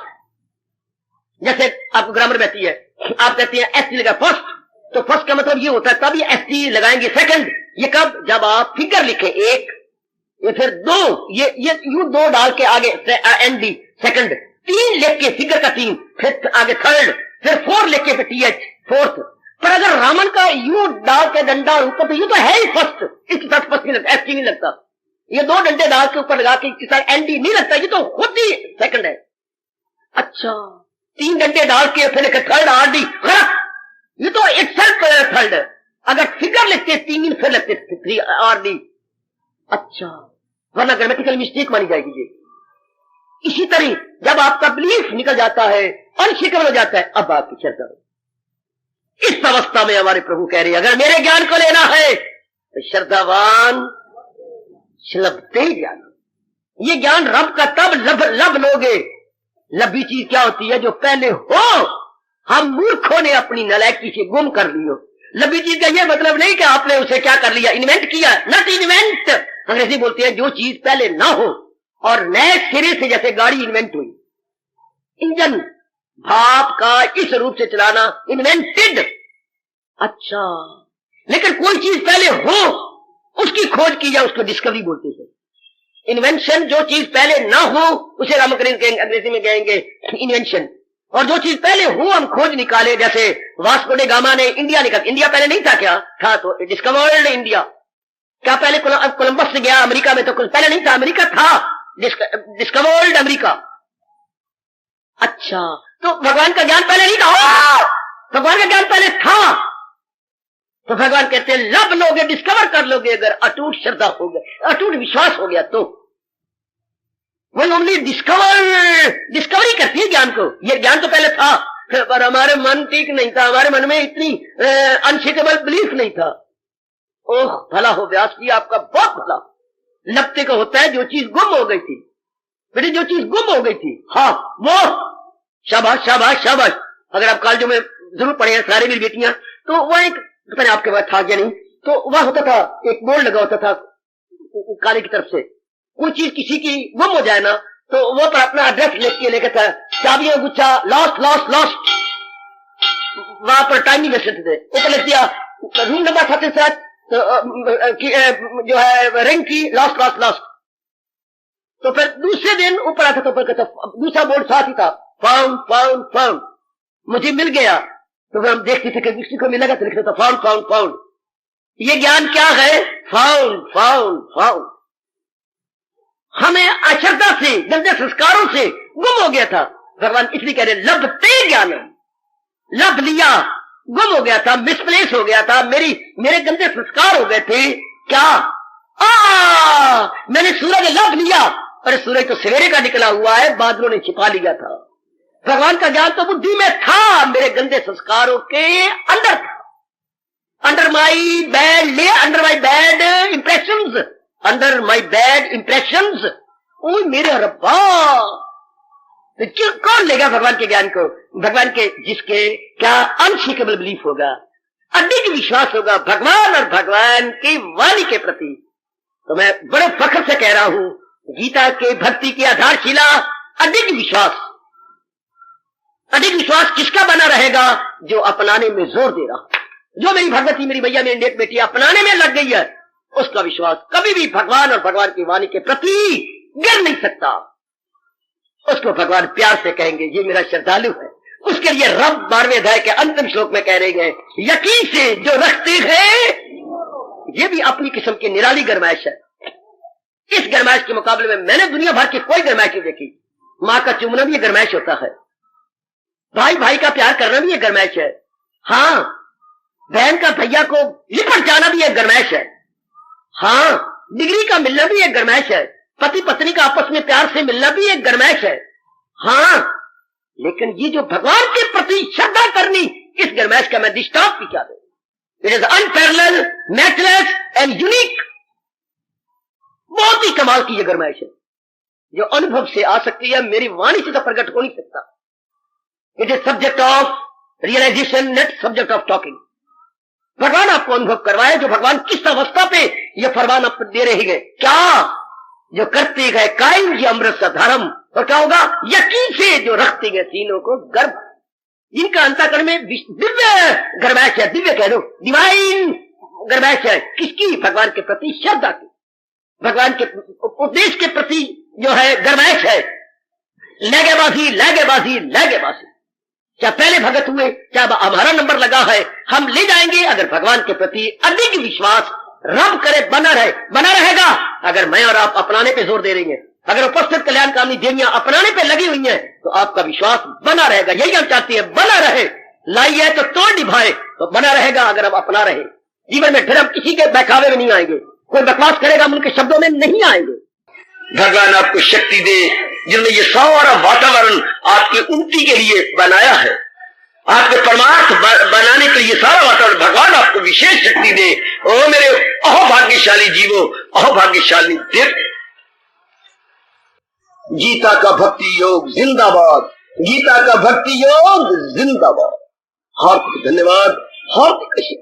जैसे आपको ग्रामर में आती है, आप कहते हैं एसटी लगा फर्स्ट, तो फर्स्ट का मतलब ये होता है तब ये एसटी लगाएंगे सेकंड। ये कब? जब आप फिगर लिखे एक, ये फिर दो, ये यू दो डाल के आगे एनडी सेकंड, तीन लिख के फिगर का तीन, फिर आगे थर्ड, फिर फोर लिख के टीएच फोर्थ। पर अगर रामन का यू डाल के डंडा ऊपर, तो यू तो है ही फर्स्ट, इसके साथ फर्स्ट नहीं लगता, एसटी नहीं लगता। ये दो डंडे डाल के ऊपर लगा के इसके साथ एनडी नहीं लगता, ये तो खुद ही सेकंड है। अच्छा, तीन डंडे डाल के फिर थर्ड आरडी, ये तो इटसेल्फ थर्ड है। अगर फिगर लिखते तीन, फिर लगते थ्री आरडी। अच्छा, वरना ग्रामेटिकल मिस्टेक मानी जाएगी ये। इसी तरह जब आपका बिलीफ निकल जाता है, अनशेकेबल हो जाता है, अब आपकी श्रद्धा। इस अवस्था में हमारे प्रभु कह रहे हैं अगर मेरे ज्ञान को लेना है तो श्रद्धावान लभते ज्ञान। ये ज्ञान रब का तब लब लोगे। लबी चीज क्या होती है? जो पहले हो। हम मूर्खों ने अपनी नालायकी से गुम कर लियो। लबी चीज का ये मतलब नहीं कि आपने उसे क्या कर लिया, इन्वेंट किया। नॉट इन्वेंट, अंग्रेजी बोलते हैं जो चीज पहले ना हो और नए सिरे से, जैसे गाड़ी इन्वेंट हुई, इंजन भाप का इस रूप से चलाना इन्वेंटेड। अच्छा, लेकिन कोई चीज पहले हो उसकी खोज की जाए, उसको डिस्कवरी बोलते हैं। इन्वेंशन, जो चीज पहले ना हो उसे हम अंग्रेजी में कहेंगे इन्वेंशन। और जो चीज पहले हो हम खोज निकाले, जैसे वास्को डे गामा ने इंडिया निकाल। इंडिया पहले नहीं था क्या? था, तो डिस्कवर्ड इंडिया। क्या पहले कोलंबस से गया अमेरिका में? तो कुछ पहले नहीं था, अमेरिका था, डिस्कवर्ड अमेरिका। अच्छा, तो भगवान का ज्ञान पहले नहीं था, भगवान का ज्ञान पहले था। तो भगवान कहते हैं लब लोगे, डिस्कवर कर लोगे अगर अटूट श्रद्धा हो गया, अटूट विश्वास हो गया तो। वो ओनली डिस्कवरी करती है ज्ञान को। ये ज्ञान तो पहले था पर हमारे मन ठीक नहीं था, हमारे मन में इतनी अनशेकेबल बिलीफ नहीं था। ओह भला हो व्यास जी, आपका बहुत भला। लपते को होता है जो चीज गुम हो गई थी, बेटे जो चीज गुम हो गई थी, हाँ वो। शाबाश शाबाश शाबाश। अगर आप कॉलेजों में जरूर पढ़े हैं सारे मेरी बेटियां, तो वह एक पता नहीं आपके पास था क्या नहीं, तो वह होता था एक बोर्ड लगा होता था काले की तरफ से, कोई चीज किसी की गुम हो जाए ना तो वो पर अपना एड्रेस लिख के लेकर था, चाबियां गुच्छा लॉस्ट लॉस्ट लॉस्ट। वहां पर टाइम नहीं वेस्ट थे, ऊपर लिख दिया रूम नंबर 37 जो है रिंग की लॉस्ट लॉस्ट लॉस्ट। तो फिर दूसरे दिन ऊपर आता, तो कहता दूसरा बोर्ड साथ ही था, फाउंड फाउंड फाउंड। मुझे मिल गया, तो फिर हम देखते थे कि किसी को मिलेगा तो लिखता था फाउंड फाउंड फाउंड। ये ज्ञान क्या है? Found found found. हमें अश्रद्धा से, गंदे संस्कारों से गुम हो गया था। भगवान इसलिए कह रहे लभते ज्ञानम, लभ लिया, गुम हो गया था, मिसप्लेस हो गया था, मेरे गंदे संस्कार हो गए थे। क्या? मैंने सूरज लभ लिया, अरे सूरज तो सवेरे का निकला हुआ है, बादलों ने छिपा लिया था। भगवान का ज्ञान तो बुद्धि में था, मेरे गंदे संस्कारों के अंदर था। Under my bad impressions, under my bad impressions. ओ मेरे रब्बा, तो कौन लेगा भगवान के ज्ञान को? भगवान के जिसके क्या अनशेकेबल बिलीफ होगा, अडिग विश्वास होगा भगवान और भगवान की वाणी के प्रति। तो मैं बड़े फख्र से कह रहा हूं, गीता के भक्ति की आधारशिला अडिग विश्वास। अडिग विश्वास किसका बना रहेगा? जो अपनाने में जोर दे रहा, जो मेरी भगवती, मेरी भैया, मेरी नेक बेटी अपनाने में लग गई है, उसका विश्वास कभी भी भगवान और भगवान की वाणी के प्रति गिर नहीं सकता। उसको भगवान प्यार से कहेंगे ये मेरा श्रद्धालु है। उसके लिए रब 12वें अध्याय के अंतिम श्लोक में कह रहे हैं, यकीन से जो रखते हैं। ये भी अपनी किस्म की निराली गरमाइश है। इस गरमाइश के मुकाबले में मैंने दुनिया भर की कोई गरमाइश नहीं देखी। माँ का चूमना भी ये गरमाइश होता है, भाई भाई का प्यार करना भी एक गरमाइश है, हाँ बहन का भैया को लिपट जाना भी एक गरमाइश है, हाँ डिग्री का मिलना भी एक गरमाइश है, पति पत्नी का आपस में प्यार से मिलना भी एक गरमाइश है, हाँ। लेकिन ये जो भगवान के प्रति श्रद्धा करनी, इस गरमाइश का मैं दृष्टांत भी क्या दूं? It is unparalleled, matchless and unique. बहुत ही कमाल की ये गरमाइश है जो अनुभव से आ सकती है, मेरी वाणी से तो प्रकट हो नहीं सकता। It is subject of realisation, not subject of talking. भगवान आपको अनुभव करवाए, जो भगवान किस अवस्था पे ये फरमान आप दे रहे हैं। क्या? जो करते गए कायम जी अमृत सा धर्म, और क्या होगा? यकीन से जो रखते गए तीनों को गर्भ, जिनका अंतःकरण में दिव्य गरमाइश है, दिव्य कह दो, डिवाइन गरमाइश है। किसकी? भगवान के प्रति श्रद्धा की, भगवान के उपदेश के प्रति जो है गरमाइश है। लैगेबाजी लैगेबाजी लैगेबाजी, चाहे पहले भगत हुए, चाहे हमारा नंबर लगा है, हम ले जाएंगे अगर भगवान के प्रति अधिक विश्वास रब करे बना रहेगा। अगर मैं और आप अपनाने पे जोर दे रही हैं, अगर उपस्थित कल्याण कामनी देवियां अपनाने पे लगी हुई हैं, तो आपका विश्वास बना रहेगा। यही हम चाहती है, बना रहे। लाई है तो तोड़ निभाए, तो बना रहेगा अगर हम अपना रहे। जीवन में फिर हम किसी के बहकावे में नहीं आएंगे, कोई बकवास करेगा हम उनके शब्दों में नहीं आएंगे। भगवान आपको शक्ति दे, जिन्होंने ये सारा वातावरण आपकी उन्नति के लिए बनाया है। आपके परमार्थ बनाने के लिए सारा वातावरण भगवान आपको विशेष शक्ति दे। ओ मेरे अहोभाग्यशाली जीवो, अहोभाग्यशाली देव। गीता का भक्ति योग जिंदाबाद, गीता का भक्ति योग जिंदाबाद। हार्दिक धन्यवाद, हार्दिक।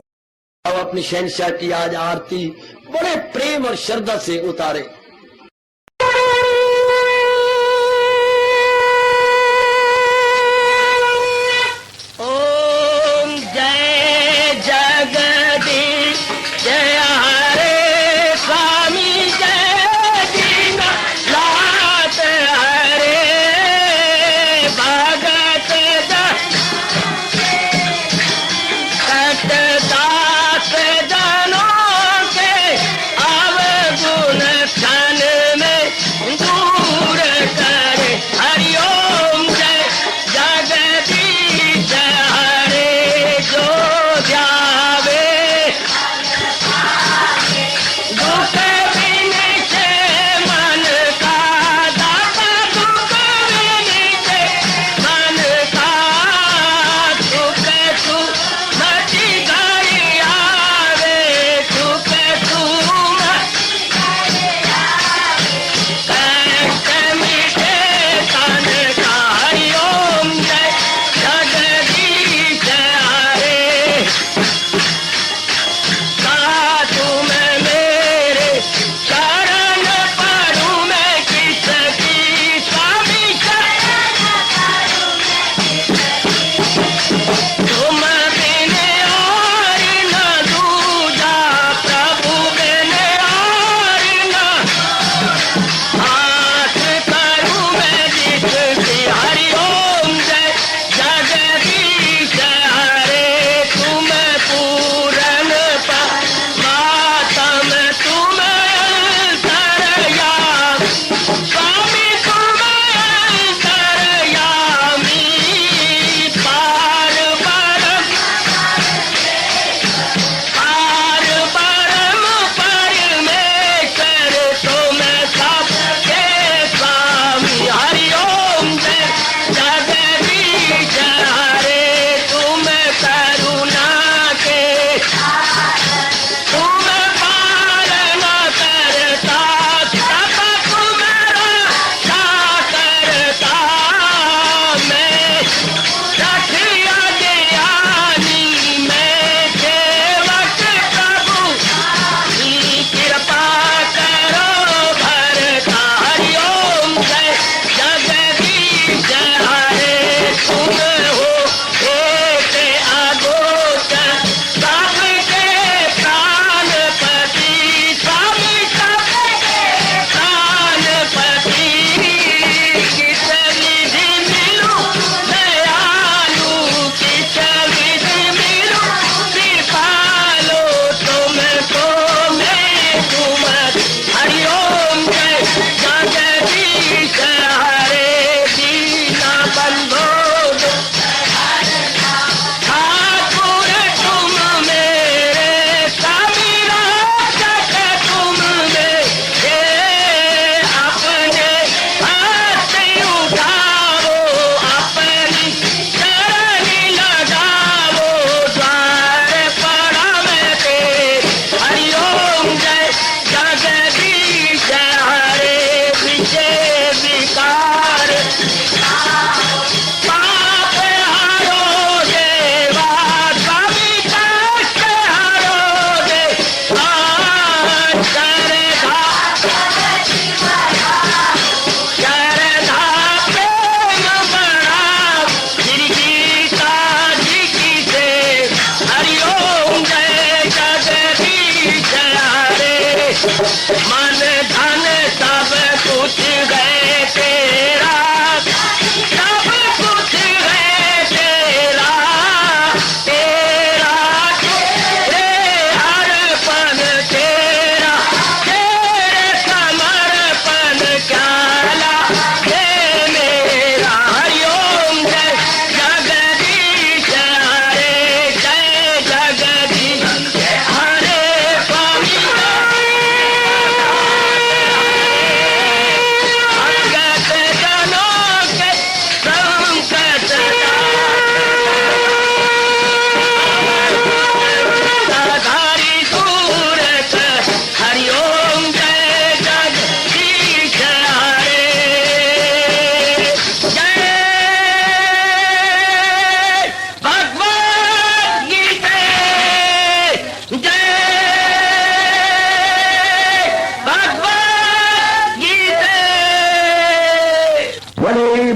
अब अपनी शहंशाह की आज आरती बड़े प्रेम और श्रद्धा से उतारे। ओम जय जगदीश जय हरे स्वामी जय दीननाथ हरे भगत सतदास जनों के अवगुण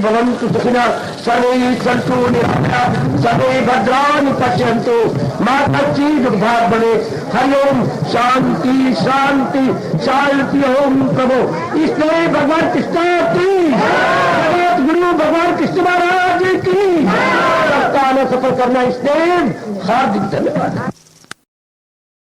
भवन्तु सुखिनः सर्वे सन्तु निरामयाः सर्वे भद्राणि पश्यन्तु मा कश्चित् दुर्भाग् भवेत्। हरि ओम शांति शांति शांति। ओम प्रभु इसलिए भगवान कृष्ण की जगत गुरु भगवान कृष्ण महाराज की सप्ताह सफल करना इसलिए हार्दिक धन्यवाद।